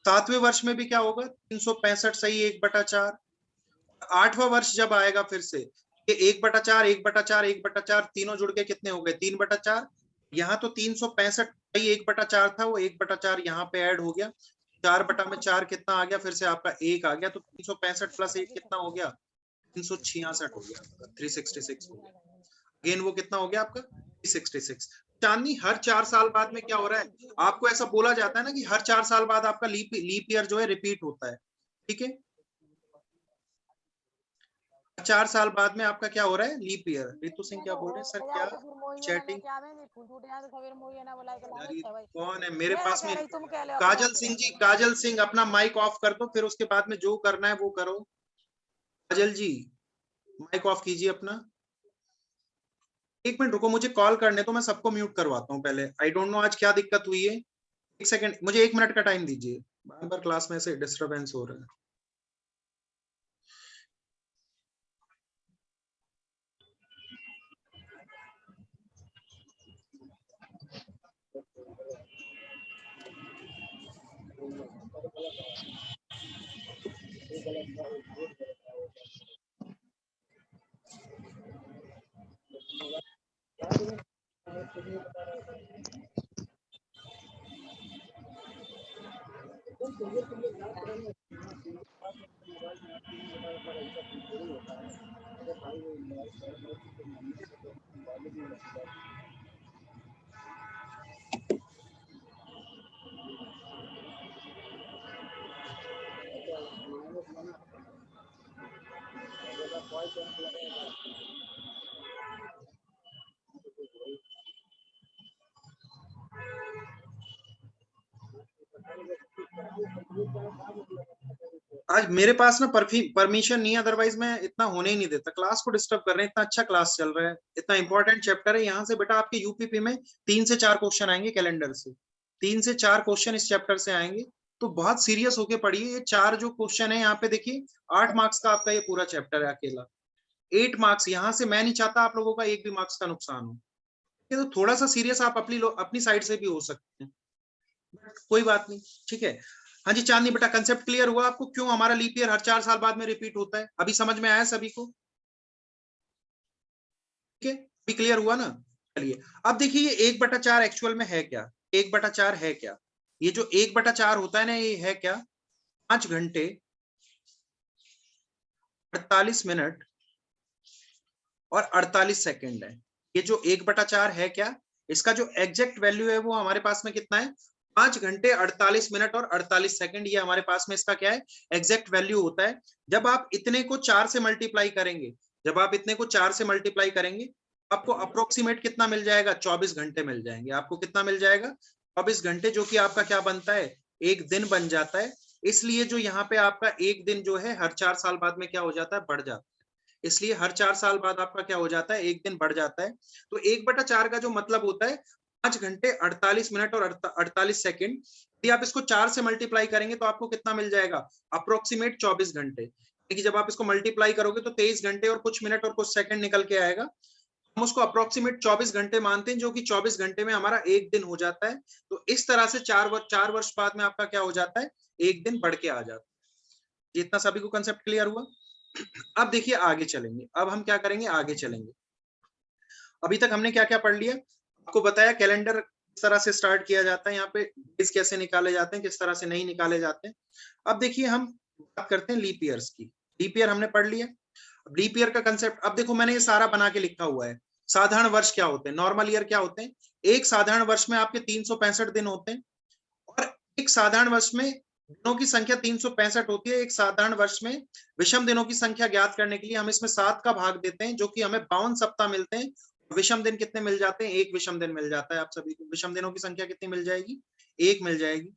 7वें वर्ष में भी क्या होगा, 365 सही 1/4। 8वां वर्ष जब आएगा फिर से, ये 1/4 1/4 1/4 तीनों जुड़ के कितने हो गए, 3/4। यहाँ तो 365 सही 1/4 था, वो 1/4 यहाँ पे ऐड हो गया, 4/4 कितना आ गया, फिर से आपका 1 आ गया, तो 365 प्लस 1 कितना हो गया, 366 हो गया, 366 हो गया। अगेन वो कितना हो गया आपका, 366। चांदनी हर 4 साल बाद में क्या हो रहा है, आपको ऐसा बोला जाता है ना कि हर 4 साल बाद आपका लीप ईयर जो है रिपीट होता है, ठीक है। 4 साल बाद में आपका क्या हो रहा है, लीप ईयर। रितु सिंह क्या बोल रहे हैं सर, क्या चैटिंग, कौन है मेरे पास में? काजल सिंह जी, काजल सिंह अपना माइक ऑफ कर दो, फिर उसके बाद में जो करना है वो करो। काजल जी माइक ऑफ कीजिए अपना। 1 मिनट रुको, मुझे कॉल करने तो मैं सबको म्यूट करवाता हूँ पहले। आई डोंट नो आज क्या दिक्कत हुई है, 1 सेकंड, मुझे 1 मिनट का टाइम दीजिए, बार बार क्लास में से डिस्टरबेंस हो रहा है। आज मेरे पास ना परमिशन नहीं है, अदरवाइज मैं इतना होने ही नहीं देता। क्लास को डिस्टर्ब कर रहे हैं, इतना अच्छा क्लास चल रहा है, इतना इंपॉर्टेंट चैप्टर है। यहाँ से बेटा आपके यूपीपी में 3 से 4 क्वेश्चन आएंगे कैलेंडर से, 3 से 4 क्वेश्चन इस चैप्टर से आएंगे, तो बहुत सीरियस होके पढ़िए। ये 4 जो क्वेश्चन है यहाँ पे देखिए, 8 मार्क्स का आपका ये पूरा चैप्टर है अकेला, 8 मार्क्स। यहाँ से मैं नहीं चाहता आप लोगों का 1 भी मार्क्स का नुकसान हो, ये तो थोड़ा सा सीरियस आप अपनी साइड से भी हो सकते हैं, कोई बात नहीं, ठीक है। हाँ जी चांदनी बेटा, कंसेप्ट क्लियर हुआ आपको, क्यों हमारा लीप ईयर हर 4 साल बाद में रिपीट होता है? अभी समझ में आया सभी को? ठीक है, अभी क्लियर हुआ ना? चलिए अब देखिए ये 1/4 एक्चुअल में है क्या, 1/4 है क्या? ये जो 1/4 होता है ना, ये है क्या, 5 घंटे 48 मिनट और 48 सेकेंड है। ये जो 1/4 है क्या, इसका जो एग्जैक्ट वैल्यू है वो हमारे पास में कितना है, 5 घंटे 48 मिनट और 48 सेकंड। ये हमारे पास में इसका क्या है, एग्जैक्ट वैल्यू होता है। जब आप इतने को 4 से मल्टीप्लाई करेंगे, जब आप इतने को 4 से मल्टीप्लाई करेंगे, आपको अप्रोक्सीमेट कितना मिल जाएगा, 24 घंटे मिल जाएंगे। आपको कितना मिल जाएगा, 24 घंटे, जो कि आपका क्या बनता है, एक दिन बन जाता है। इसलिए जो यहाँ पे आपका एक दिन जो है हर 4 साल बाद में क्या हो जाता है, बढ़ जाता है। इसलिए हर 4 साल बाद आपका क्या हो जाता है, एक दिन बढ़ जाता है। तो 1/4 का जो मतलब होता है 5 घंटे 48 मिनट और 48 सेकंड। यदि आप इसको 4 से मल्टीप्लाई करेंगे तो आपको कितना मिल जाएगा, अप्रोक्सीमेट 24 घंटे। देखिए जब आप इसको मल्टीप्लाई करोगे तो 23 घंटे और कुछ मिनट और कुछ सेकंड निकल के आएगा। हम उसको अप्रोक्सीमेट 24 घंटे मानते हैं, जो कि 24 घंटे में हमारा एक दिन हो जाता है। तो इस तरह से 4 वर्ष बाद में आपका क्या हो जाता है, एक दिन बढ़ के आ जाता है। इतना सभी को कंसेप्ट क्लियर हुआ? अब देखिए आगे चलेंगे, अब हम क्या करेंगे, आगे चलेंगे। अभी तक हमने क्या क्या पढ़ लिया, आपको बताया कैलेंडर किस तरह से स्टार्ट किया जाता है, यहाँ पे डेज कैसे निकाले जाते हैं, किस तरह से नहीं निकाले जाते हैं। अब देखिए हम बात करते हैं लीप ईयर्स की। लीप ईयर हमने पढ़ लिया। अब लीप ईयर का कंसेप्ट, अब देखो मैंने ये सारा बना के लिखा हुआ है। साधारण वर्ष क्या होते हैं, नॉर्मल ईयर क्या होते हैं। एक साधारण वर्ष में आपके 365 दिन होते हैं, और एक साधारण वर्ष में दिनों की संख्या 365 होती है। एक साधारण वर्ष में विषम दिनों की संख्या ज्ञात करने के लिए हम इसमें 7 का भाग देते हैं, जो कि हमें 52 सप्ताह मिलते हैं। विषम दिन कितने मिल जाते हैं, एक विषम दिन मिल जाता है। आप सभी को विषम दिनों की संख्या कितनी मिल जाएगी, एक मिल जाएगी,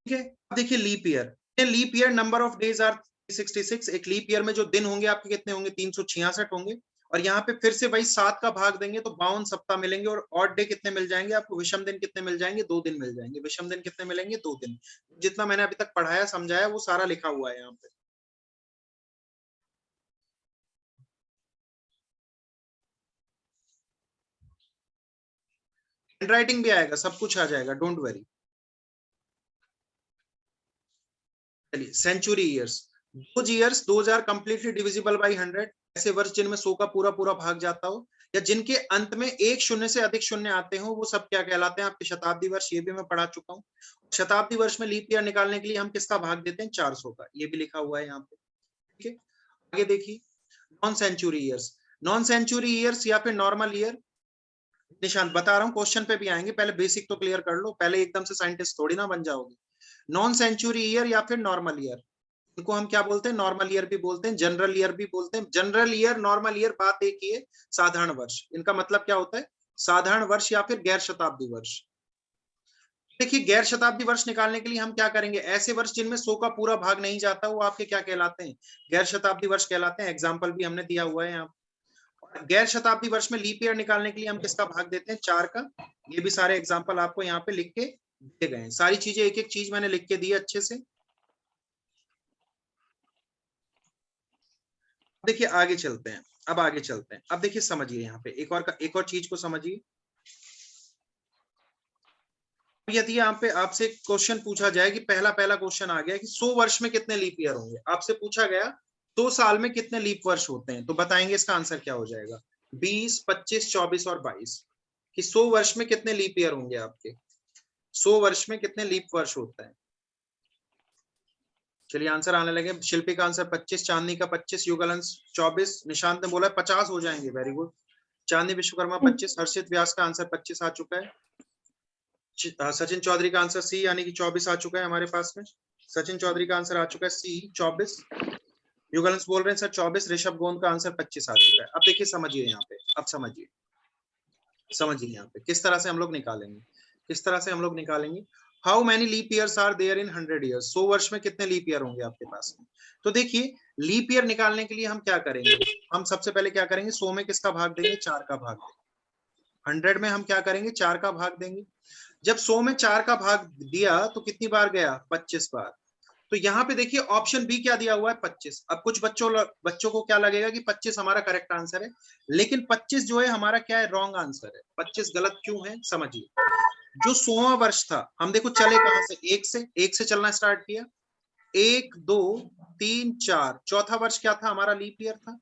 ठीक है। अब देखिए leap year, leap year number of days are 366। एक लीप ईयर में जो दिन होंगे आपके कितने होंगे, 366 होंगे। और यहाँ पे फिर से वही 7 का भाग देंगे तो 52 सप्ताह मिलेंगे। और ऑड डे कितने मिल जाएंगे आपको? विषम दिन कितने मिल जाएंगे? 2 दिन मिल जाएंगे। विषम दिन कितने मिलेंगे? 2 दिन। जितना मैंने अभी तक पढ़ाया समझाया वो सारा लिखा हुआ है यहाँ पे। हैंडराइटिंग भी आएगा, सब कुछ आ जाएगा, डोंट वरी। चलिए, century years. Those years, those are completely divisible by 100। ऐसे वर्ष जिनमें 100 का पूरा पूरा भाग जाता हो या जिनके अंत में एक शून्य से अधिक शून्य आते हो, वो सब क्या कहलाते हैं आपके? शताब्दी वर्ष। ये भी मैं पढ़ा चुका हूँ। शताब्दी वर्ष में लीप ईयर निकालने के लिए हम किसका भाग देते हैं? 400 का। ये भी लिखा हुआ है यहाँ पे। ठीक है, आगे देखिए, non century years. Non century years या फिर नॉर्मल ईयर। निशान बता रहा हूँ, क्वेश्चन पे भी आएंगे, पहले बेसिक तो क्लियर कर लो, पहले एकदम से साइंटिस्ट थोड़ी ना बन जाओगे। नॉन सेंचुरी ईयर या फिर नॉर्मल ईयर, इनको हम क्या बोलते हैं? नॉर्मल ईयर भी बोलते हैं, जनरल ईयर भी बोलते हैं। जनरल ईयर, नॉर्मल ईयर, बात एक ही है, साधारण वर्ष। इनका मतलब क्या होता है? साधारण वर्ष या फिर गैर शताब्दी वर्ष। देखिए, गैर शताब्दी वर्ष निकालने के लिए हम क्या करेंगे? ऐसे वर्ष जिनमें 100 का पूरा भाग नहीं जाता, वो आपके क्या कहलाते हैं? गैर शताब्दी वर्ष कहलाते हैं। एग्जाम्पल भी हमने दिया हुआ है यहाँ। गैर शताब्दी वर्ष में लीप ईयर निकालने के लिए हम किसका भाग देते हैं? 4 का। ये भी सारे एग्जाम्पल आपको यहाँ पे लिख के दिए गए हैं। सारी चीजें एक एक चीज मैंने लिख के दी अच्छे से। देखिए आगे चलते हैं, अब आगे चलते हैं। अब देखिए समझिए, यहाँ पे एक और चीज को समझिए। यदि यहाँ पे आपसे क्वेश्चन पूछा जाए कि पहला क्वेश्चन आ गया कि 100 वर्ष में कितने लीप ईयर होंगे, आपसे पूछा गया 100 साल में कितने लीप वर्ष होते हैं, तो बताएंगे इसका आंसर क्या हो जाएगा? 20, 25, 24 और 22। कि 100 वर्ष में कितने लीप ईयर होंगे आपके? 100 वर्ष में कितने लीप वर्ष होता है? चलिए आंसर आने लगे। शिल्पी का आंसर 25, चांदनी का 25, युगल अंश 24, निशांत ने बोला 50 हो जाएंगे। Very good. चांदनी विश्वकर्मा 25, हर्षित व्यास का आंसर 25 आ चुका है। सचिन चौधरी का आंसर सी यानी कि 24 आ चुका है हमारे पास में। सचिन चौधरी का आंसर आ चुका है सी 24। युगल अंश बोल रहे हैं सर 24। ऋषभ गोंद का आंसर 25 आ चुका है। अब देखिए समझिए यहाँ पे, अब समझिए यहाँ पे किस तरह से हम लोग निकालेंगे, किस तरह से हम लोग निकालेंगे। How many leap years are there in 100 years? 100 वर्ष में कितने लीप ईयर होंगे आपके पास में? तो देखिए, लीप ईयर निकालने के लिए हम क्या करेंगे? हम सबसे पहले क्या करेंगे? 100 में किसका भाग देंगे? 4 का भाग देंगे। 100 में हम क्या करेंगे? 4 का भाग देंगे। जब 100 में 4 का भाग दिया तो कितनी बार गया? 25 बार। तो यहाँ पे देखिए ऑप्शन बी क्या दिया हुआ है? 25। अब कुछ बच्चों को क्या लगेगा कि 25 हमारा करेक्ट आंसर है, लेकिन 25 जो है हमारा क्या है? रॉन्ग आंसर है। 25 गलत क्यों है समझिए। जो 100वां वर्ष था, हम देखो चले कहां से? एक से चलना स्टार्ट किया। 1, 2, 3, 4, चौथा वर्ष क्या था? हमारा लीप ईयर था।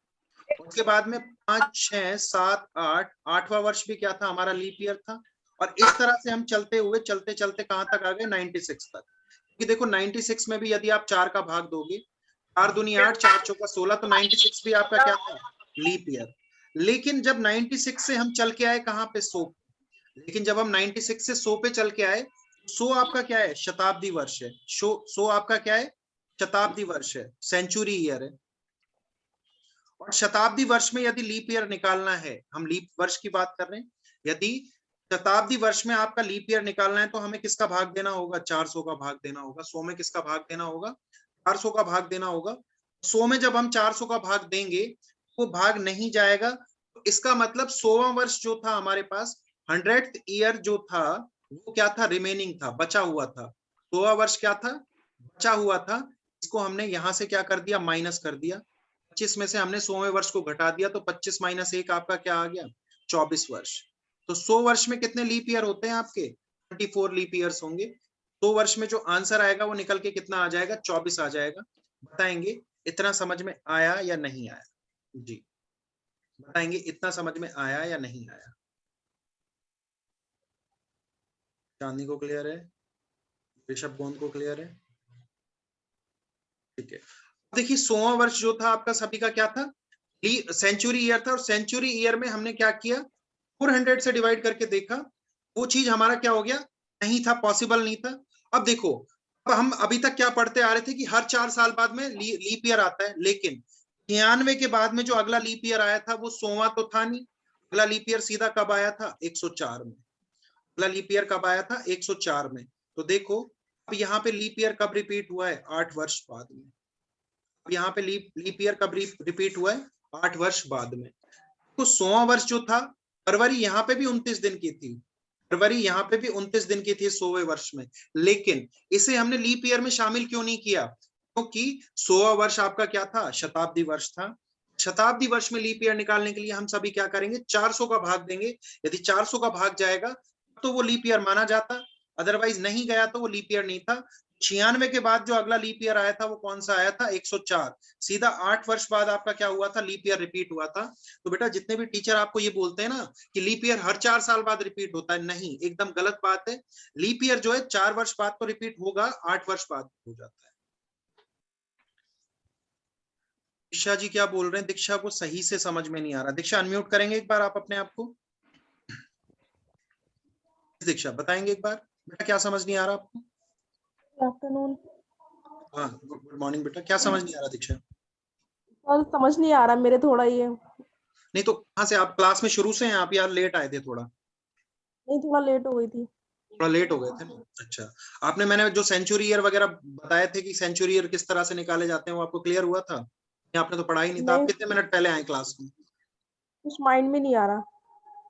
उसके बाद में 5, 6, 7, 8, 8वां वर्ष भी क्या था? हमारा लीप ईयर था। और इस तरह से हम चलते हुए चलते चलते कहां तक आ गए? 96 तक। कि देखो 96 में भी यदि आप 4 का भाग दोगे, 4 दूनी 8, 4 चौका 16, तो 96 भी आपका क्या था? Leap year. लेकिन जब 96 से हम चल के आए कहां पे? 100। लेकिन जब हम 96 से 100 पे चल के आए, 100 आपका क्या है? शताब्दी वर्ष है। 100 आपका क्या है? शताब्दी वर्ष है, सेंचुरी ईयर है। और शताब्दी वर्ष में यदि लीप ईयर निकालना है, हम लीप वर्ष की बात कर रहे हैं, यदि शताब्दी वर्ष में आपका लीप ईयर निकालना है तो हमें किसका भाग देना होगा? 400 का भाग देना होगा। 100 में किसका भाग देना होगा? 400 का भाग देना होगा। 100 में जब हम 400 का भाग देंगे, वो भाग नहीं जाएगा, तो इसका मतलब 100वां वर्ष जो था हमारे पास, 100th ईयर जो था, वो क्या था? रिमेनिंग था, बचा हुआ था। 100वां वर्ष क्या था? बचा हुआ था। इसको हमने यहां से क्या कर दिया? माइनस कर दिया। 25 में से हमने 100वें वर्ष को घटा दिया, तो 25 माइनस 1 आपका क्या आ गया? 24 वर्ष। तो 100 वर्ष में कितने लीप ईयर होते हैं आपके? 24 लीप ईयर्स होंगे। 100 वर्ष में जो आंसर आएगा वो निकल के कितना आ जाएगा? 24 आ जाएगा। बताएंगे इतना समझ में आया या नहीं आया? जी बताएंगे, इतना समझ में आया या नहीं आया? चांदनी को क्लियर है? ऋषभ गोंद को क्लियर है? ठीक है। देखिए 100वां वर्ष जो था आपका सभी का क्या था? सेंचुरी ईयर था। और सेंचुरी ईयर में हमने क्या किया? 400 से डिवाइड करके देखा, वो चीज हमारा क्या हो गया? नहीं था, पॉसिबल नहीं था। अब देखो, अब हम अभी तक क्या पढ़ते आ रहे थे कि हर 4 साल बाद में लीप ईयर आता है, लेकिन 93 के बाद में जो अगला लीप ईयर आया था वो 100वां तो था नहीं। अगला लीप ईयर सीधा कब आया था? 104 में। अगला लीप ईयर कब आया था? 104 में। तो देखो अब यहाँ पे लीप ईयर कब रिपीट हुआ है? 8 वर्ष बाद में। अब यहाँ पे लीप ईयर कब रिपीट हुआ है? 8 वर्ष बाद में। तो 100वां वर्ष जो था, फरवरी यहाँ पे भी 29 दिन की थी, फरवरी यहाँ पे भी 29 दिन की थी 100वें वर्ष में, लेकिन इसे हमने लीप ईयर में शामिल क्यों नहीं किया? क्योंकि 100वां वर्ष आपका क्या था? शताब्दी वर्ष था। शताब्दी वर्ष में लीप ईयर निकालने के लिए हम सभी क्या करेंगे? 400 का भाग देंगे। यदि 400 का भाग जाएगा तो वो लीप ईयर माना जाता, अदरवाइज नहीं गया तो वो लीप ईयर नहीं था। 96 के बाद जो अगला लीप ईयर आया था वो कौन सा आया था? 104। सीधा 8 वर्ष बाद आपका क्या हुआ था? लीप ईयर रिपीट हुआ था। तो बेटा जितने भी टीचर आपको ये बोलते हैं ना कि लीप ईयर हर 4 साल बाद रिपीट होता है, नहीं, एकदम गलत बात है। लीप ईयर जो है 4 वर्ष बाद तो रिपीट होगा, 8 वर्ष बाद हो जाता है। दीक्षा जी क्या बोल रहे हैं? दीक्षा को सही से समझ में नहीं आ रहा। दीक्षा अनम्यूट करेंगे एक बार आप अपने आप को? दीक्षा बताएंगे एक बार, बेटा क्या समझ नहीं आ रहा आपको? आफ्टरनून हाँ, गुड मॉर्निंग बेटा, क्या समझ नहीं आ रहा दीक्षा? सर, समझ नहीं आ रहा मेरे थोड़ा ये। नहीं तो कहाँ से आप क्लास में शुरू से हैं आप, यार लेट आए थे थोड़ा? नहीं, थोड़ा लेट हो गई थी। थोड़ा लेट हो गए थे ना? अच्छा, आपने मैंने जो सेंचुरी ईयर वगैरह बताए थे कि सेंचुरी ईयर किस तरह से निकाले जाते हैं, वो आपको क्लियर हुआ था? आपने तो पढ़ा ही नहीं था। आप नहीं, कितने मिनट पहले आए क्लास में? कुछ माइंड में नहीं आ रहा।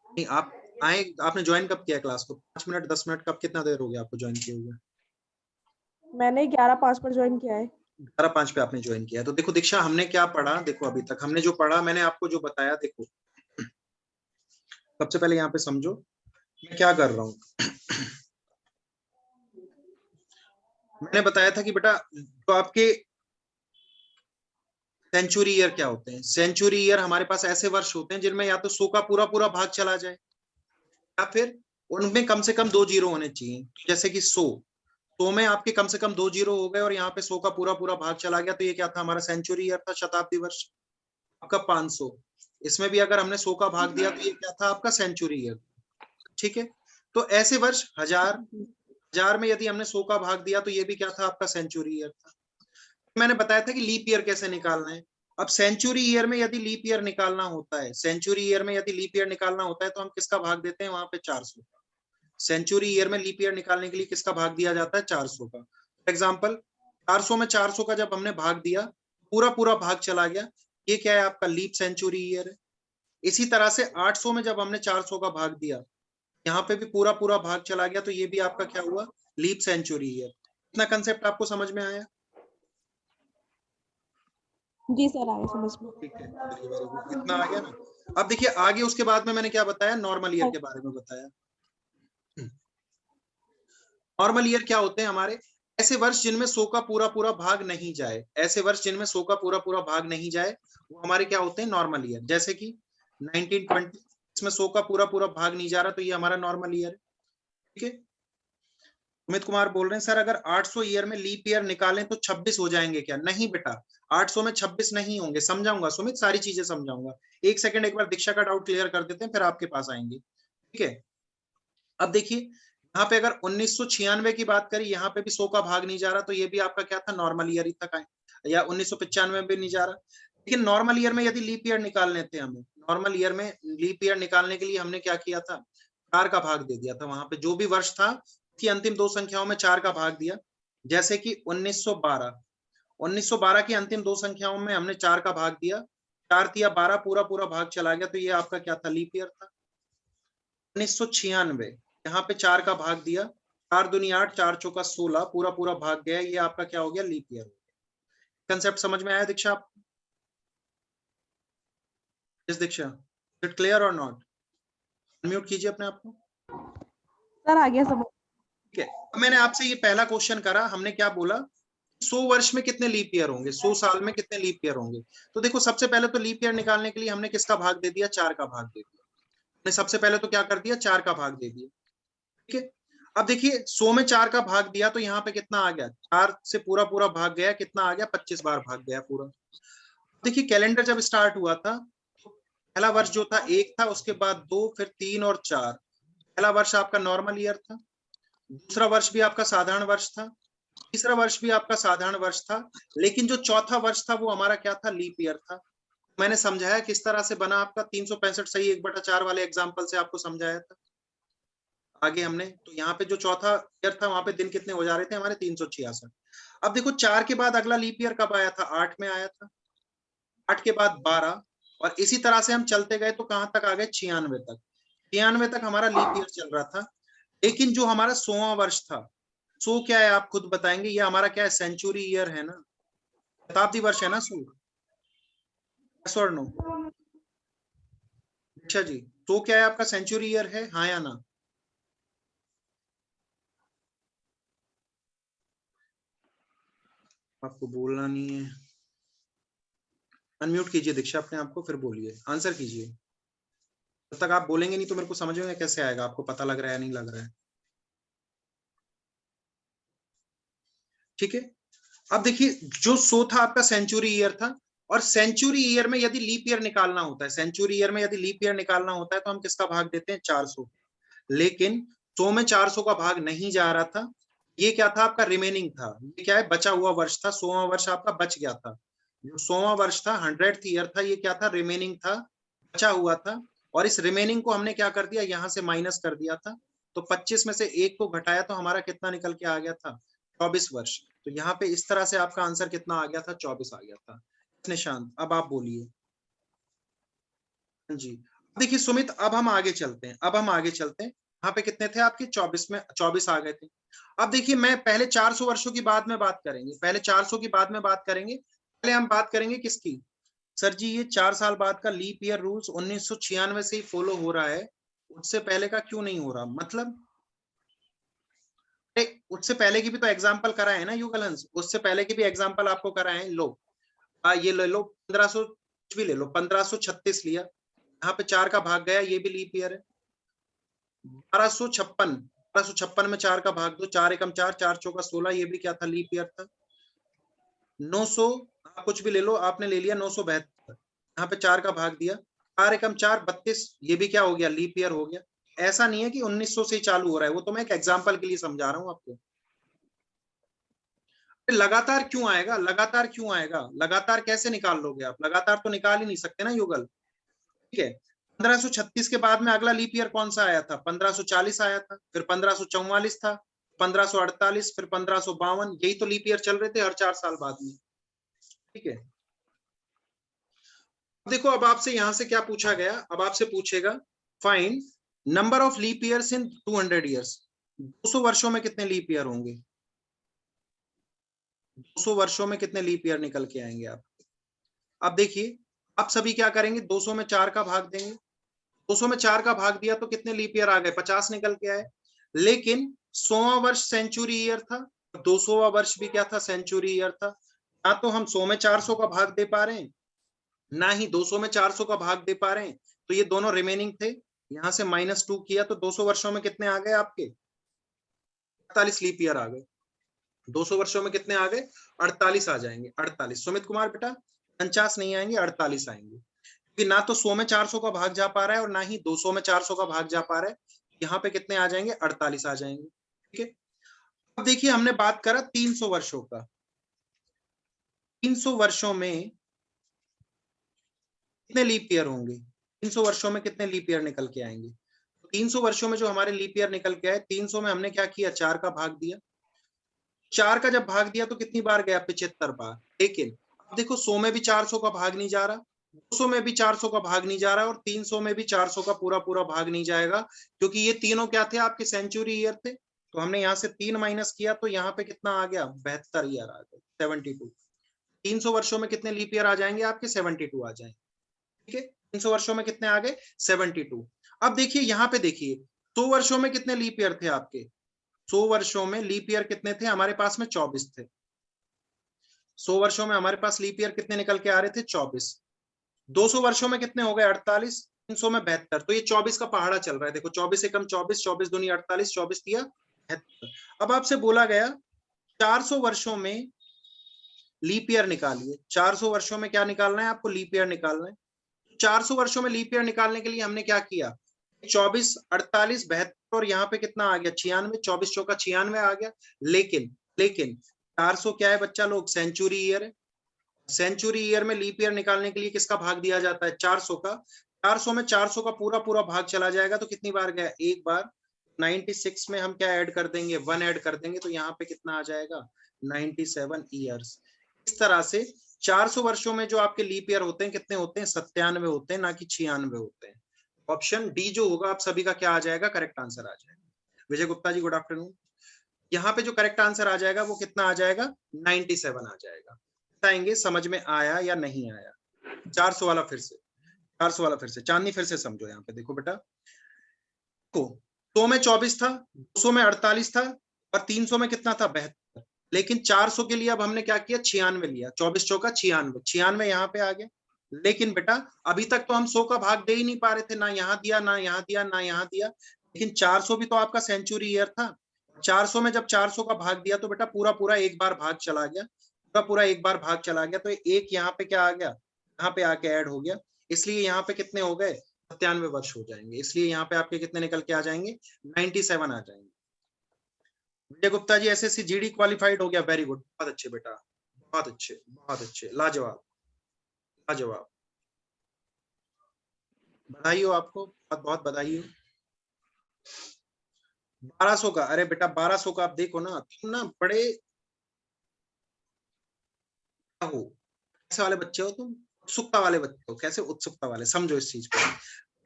नहीं, आप आए, आपने ज्वाइन कब किया क्लास को? 5 मिनट 10 मिनट कब, कितना देर हो गया आपको ज्वाइन किए हुए? मैंने 11:05 पर ज्वाइन किया है। 11:05 पे आपने ज्वाइन किया। तो देखो दीक्षा, हमने क्या पढ़ा, देखो अभी तक हमने जो पढ़ा, मैंने आपको जो बताया, देखो सबसे पहले यहाँ पे समझो मैं क्या कर रहा हूँ। मैंने बताया था कि बेटा जो आपके सेंचुरी ईयर क्या होते हैं? सेंचुरी ईयर हमारे पास ऐसे वर्ष होते हैं जिनमें या तो 100 का पूरा पूरा भाग चला जाए, या फिर उनमें कम से कम 2 जीरो होने चाहिए। जैसे कि 100 में आपके कम से कम 2 जीरो हो गए और यहाँ पे 100 का पूरा पूरा भाग चला गया, तो ये क्या था? हमारा सेंचुरी ईयर था, शताब्दी वर्ष। आपका 500, इसमें भी अगर हमने 100 का भाग दिया तो ये क्या था? आपका सेंचुरी ईयर। ठीक है, तो ऐसे वर्ष हजार में यदि हमने 100 का भाग दिया तो ये भी क्या था? आपका सेंचुरी ईयर था। मैंने बताया था कि लीप ईयर कैसे निकालना है। अब सेंचुरी ईयर में यदि लीप ईयर निकालना होता है, सेंचुरी ईयर में यदि लीप ईयर निकालना होता है तो हम किसका भाग देते हैं? वहां पे 400 का। सेंचुरी ईयर में लीप ईयर निकालने के लिए किसका भाग दिया जाता है? 400 का। फॉर एग्जाम्पल 400 में 400 का जब हमने भाग दिया, पूरा पूरा भाग चला गया, ये क्या है? आपका लीप सेंचुरी ईयर है। इसी तरह से 800 में जब हमने 400 का भाग दिया, यहाँ पे भी पूरा पूरा भाग चला गया, तो ये भी आपका क्या हुआ? Leap century year. इतना कंसेप्ट आपको समझ में आया? जी सर, आया समझ में। ठीक है, चलिए वेरी गुड, इतना आ गया ना। अब देखिए आगे उसके बाद में मैंने क्या बताया? नॉर्मल ईयर के बारे में बताया। नॉर्मल ईयर क्या होते हैं? हमारे ऐसे वर्ष जिनमें 100 का पूरा पूरा भाग नहीं जाए, ऐसे वर्ष जिनमें 100 का पूरा पूरा भाग नहीं जाए, वो हमारे क्या होते हैं? Normal year. जैसे कि 1920, इसमें 100 का पूरा पूरा भाग नहीं जा रहा, तो ये हमारा नॉर्मल ईयर है। ठीक है, अमित कुमार बोल रहे हैं सर अगर 800 ईयर में लीप ईयर निकालें तो 26 हो जाएंगे क्या? नहीं बेटा, 800 में 26 नहीं होंगे। समझाऊंगा सुमित, सारी चीजें समझाऊंगा। एक सेकंड, एक बार दीक्षा का डाउट क्लियर कर देते हैं, फिर आपके पास आएंगे। ठीक है, अब देखिए यहाँ पे अगर 1996 की बात करें, यहाँ पे भी 100 का भाग नहीं जा रहा, तो ये भी आपका क्या था? नॉर्मल ईयर ही था। या 1995 में भी नहीं जा रहा। लेकिन नॉर्मल ईयर में यदि लीप ईयर निकालने थे हमें, नॉर्मल ईयर में लीप ईयर निकालने के लिए हमने क्या किया था? 4 का भाग दे दिया था। वहां पे जो भी वर्ष था की अंतिम 2 संख्याओं में 4 का भाग दिया। जैसे कि 1912 की अंतिम 2 संख्याओं में हमने 4 का भाग दिया, 4 दिया 12, पूरा पूरा भाग चला गया, तो ये आपका क्या था? लीप ईयर था। 1996 यहाँ पे 4 का भाग दिया, 4 दूनी 8, 4 चौका 16, पूरा पूरा भाग गया, ये आपका क्या हो गया? Leap year. कंसेप्ट समझ में आया दीक्षा? आप इस दीक्षा, इट क्लियर और नॉट? अनम्यूट कीजिए अपने आप को। सर, आ गया समझ। ठीक है, अब मैंने आपसे ये पहला क्वेश्चन करा, हमने क्या बोला? 100 वर्ष में कितने लीप ईयर होंगे? 100 साल में कितने लीप ईयर होंगे? तो देखो सबसे पहले तो लीप ईयर निकालने के लिए हमने किसका भाग दे दिया? 4 का भाग दे दिया। हमने सबसे पहले तो क्या कर दिया? 4 का भाग दे दिया। ठीक है, अब देखिए 100 में 4 का भाग दिया तो यहाँ पे कितना आ गया? 4 से पूरा पूरा भाग गया, कितना आ गया? 25 बार भाग गया पूरा। देखिए कैलेंडर जब स्टार्ट हुआ था, पहला वर्ष जो था 1 था, उसके बाद 2, फिर 3 और 4। पहला वर्ष आपका नॉर्मल ईयर था, दूसरा वर्ष भी आपका साधारण वर्ष था, तीसरा वर्ष भी आपका साधारण वर्ष था, लेकिन जो चौथा वर्ष था वो हमारा क्या था? लीप ईयर था। मैंने समझाया किस तरह से बना आपका 365 सही 1/4 वाले एग्जाम्पल से आपको समझाया था। आगे हमने तो यहाँ पे जो चौथा ईयर था वहां पे दिन कितने हो जा रहे थे? हमारे 366। अब देखो 4 के बाद अगला लीप ईयर कब आया था? 8 में आया था। 8 के बाद 12, और इसी तरह से हम चलते गए तो कहां तक आ गए, 96 तक। 96 तक हमारा लीप ईयर चल रहा था। लेकिन जो हमारा 100वां वर्ष था, 100 क्या है आप खुद बताएंगे, ये हमारा क्या है, सेंचुरी ईयर है ना, शताब्दी वर्ष है ना 100। और नो अच्छा जी, 100 क्या है आपका, सेंचुरी ईयर है, हाँ या ना? आपको बोलना नहीं है, अनम्यूट कीजिए दीक्षा अपने आप को, फिर बोलिए, आंसर कीजिए। जब तक आप बोलेंगे नहीं तो मेरे को समझ में कैसे आएगा आपको पता लग रहा है या नहीं लग रहा है। ठीक है, अब देखिए जो 100 था आपका सेंचुरी ईयर था, और सेंचुरी ईयर में यदि लीप ईयर निकालना होता है, सेंचुरी ईयर में यदि लीप ईयर निकालना होता है तो हम किसका भाग देते हैं, 400। लेकिन 100 में 400 का भाग नहीं जा रहा था, ये क्या था आपका, रिमेनिंग था, ये क्या है, बचा हुआ वर्ष था, 100वां वर्ष आपका बच गया था। जो 100वां वर्ष था, 100th ईयर था, ये क्या था, रिमेनिंग था, बचा हुआ था। और इस रिमेनिंग को हमने क्या कर दिया, यहां से माइनस कर दिया था। तो 25 में से एक को घटाया तो हमारा कितना निकल के आ गया था, 24 वर्ष। तो यहाँ पे इस तरह से आपका आंसर कितना आ गया था, 24 आ गया था। निशांत अब आप बोलिए। जी, देखिए सुमित, अब हम आगे चलते हैं, यहाँ पे कितने थे आपके, 24 में 24 आ गए थे। अब देखिए मैं पहले 400 वर्षों की बाद में बात करेंगे, पहले 400 की बाद में बात करेंगे, पहले हम बात करेंगे किसकी, सर जी ये 4 साल बाद का लीप ईयर रूल्स 1996 से ही फॉलो हो रहा है, उससे पहले का क्यों नहीं हो रहा, मतलब उससे पहले की भी तो एग्जाम्पल कराए है ना युगलहंस, उससे पहले की भी एग्जाम्पल आपको कराए हैं। लो ये ले लो 1500 कुछ भी ले लो, 1536 लिया, यहाँ पे 4 का भाग गया, ये भी लीप ईयर है। 1256 में 4 का भाग दो, 4 एकम 4, 4 चौका 16, ये भी क्या था, लीप ईयर था। 900 आप कुछ भी ले लो, आपने ले लिया 972, यहाँ पे 4 का भाग दिया, 4 एकम 4 32, ये भी क्या हो गया, लीप ईयर हो गया। ऐसा नहीं है कि 1900 से ही चालू हो रहा है, वो तो मैं एक एग्जाम्पल के लिए समझा रहा हूँ आपको। लगातार क्यों आएगा, लगातार क्यों आएगा, लगातार कैसे निकाल लोगे आप, लगातार तो निकाल ही नहीं सकते ना युगल। ठीक है, 1536 के बाद में अगला लीप ईयर कौन सा आया था, 1540 आया था, फिर 1544 था, 1548, फिर 1552, यही तो लीप ईयर चल रहे थे हर 4 साल बाद में। ठीक है, देखो अब आपसे यहां से क्या पूछा गया, अब आपसे पूछेगा find number of leap years in 200 years, 200 वर्षों में कितने लीप ईयर होंगे, 200 वर्षों में कितने लीप ईयर निकल के आएंगे आप। अब देखिए आप सभी क्या करेंगे, 200 में 4 का भाग देंगे, 200 में 4 का भाग दिया तो कितने लीप ईयर आ गए, 50 निकल के आए। लेकिन 100वां वर्ष सेंचुरी ईयर था, 200वां वर्ष भी क्या था, सेंचुरी ईयर था। ना तो हम 100 में 400 का भाग दे पा रहे हैं, ना ही 200 में 400 का भाग दे पा रहे हैं, तो ये दोनों रिमेनिंग थे, यहां से -2 किया तो 200 वर्षों में कितने आ गए आपके, 48 लीप ईयर आ गए। 200 वर्षों में कितने आ गए, 48 आ जाएंगे, 48। सुमित कुमार बेटा 49 नहीं आएंगे, 48 आएंगे, कि ना तो 100 में 400 का भाग जा पा रहा है और ना ही 200 में 400 का भाग जा पा रहा है। यहाँ पे कितने आ जाएंगे, 48 आ जाएंगे। ठीक है, अब देखिए हमने बात करा 300 वर्षों का, 300 वर्षों में कितने लीप ईयर होंगे, 300 वर्षों में कितने लीप ईयर निकल के आएंगे। 300 वर्षों में जो हमारे लीप ईयर निकल के आए, 300 में हमने क्या किया, 4 का भाग दिया, 4 का जब भाग दिया तो कितनी बार गया, 75 बार। लेकिन अब देखो 100 में भी 400 का भाग नहीं जा रहा, 200 में भी 400 का भाग नहीं जा रहा, और 300 में भी 400 का पूरा पूरा भाग नहीं जाएगा, क्योंकि ये तीनों क्या थे, आपके सेंचुरी ईयर थे। तो हमने यहाँ से 3 माइनस किया तो यहाँ पे कितना आ गया, 72 ईयर आ गए, 72। 300 वर्षों में कितने लीप ईयर आ जाएंगे आपके, 72 आ जाएंगे। ठीक है, 300 वर्षों में कितने आ गए, 72। अब देखिए यहाँ पे देखिए 100 वर्षों में कितने लीप ईयर थे आपके, 100 वर्षों में लीप ईयर कितने थे, हमारे पास में 24 थे। 100 वर्षों में हमारे पास लीप ईयर कितने निकल के आ रहे थे, 24। 200 वर्षों में कितने हो गए, 48, 300 में 72, तो ये 24 का पहाड़ा चल रहा है। देखो 24 एकम 24, 24 दूनी 48, 24 दिया 72। अब आपसे बोला गया 400 वर्षों में लीप ईयर निकालिए, 400 वर्षों में क्या निकालना है आपको, लीप ईयर निकालना है। 400 वर्षों में लीप ईयर निकालने के लिए हमने क्या किया, 24, 48, 72 और यहाँ पे कितना आ गया, 96, 24 चौका 96 आ गया। लेकिन लेकिन 400 क्या है बच्चा लोग, सेंचुरी ईयर है। सेंचुरी ईयर में लीप ईयर निकालने के लिए किसका भाग दिया जाता है, 400 का। 400 में 400 का पूरा पूरा भाग चला जाएगा तो कितनी बार गया, एक बार। 96 में हम क्या ऐड कर देंगे, 1 ऐड कर देंगे, तो यहाँ पे कितना आ जाएगा, 97 ईयर्स। इस तरह से 400 वर्षों में जो आपके लीप ईयर होते हैं कितने होते हैं? 97 होते हैं, ना कि 96 होते हैं। ऑप्शन डी जो होगा आप सभी का क्या आ जाएगा? करेक्ट आंसर आ जाएगा। विजय गुप्ता जी गुड आफ्टरनून। यहाँ पे जो करेक्ट आंसर आ जाएगा वो कितना आ जाएगा? 97 आ जाएगा। बताएंगे समझ में आया या नहीं आया? 400 वाला फिर से, 400 वाला फिर से, चांदनी फिर से समझो। यहाँ पे देखो बेटा, को 100 में 24 था, 200 में 48 था, और 300 में कितना था? 72। लेकिन 400 के लिए अब हमने क्या किया? 96 लिया। 24 चौका 96, 96 यहाँ पे आ गया। लेकिन बेटा अभी तक तो हम 100 का भाग दे ही नहीं पा रहे थे, ना यहाँ दिया, ना यहाँ दिया, ना यहाँ दिया। लेकिन 400 भी तो आपका सेंचुरी ईयर था। 400 में जब 400 का भाग दिया तो बेटा पूरा पूरा एक बार भाग चला गया, पूरा पूरा एक बार भाग चला गया। तो एक यहाँ पे क्या आ गया? यहाँ पे आके ऐड हो गया। इसलिए यहाँ पे कितने हो गए? 97 वर्ष हो जाएंगे। इसलिए यहाँ पे आपके कितने निकल के आ जाएंगे? 97 आ जाएंगे। विजय Gupta ji SSC GD qualified हो गया, वेरी गुड, बहुत अच्छे बेटा, बहुत अच्छे, बहुत अच्छे, लाजवाब, लाजवाब, बधाई हो आपको, बहुत बहुत बधाई हो। 1200 का, अरे बेटा 1200 का आप देखो ना, तुम ना बड़े हो, कैसे वाले बच्चे हो तुम? उत्सुकता वाले बच्चे हो। कैसे उत्सुकता वाले? समझो इस चीज को।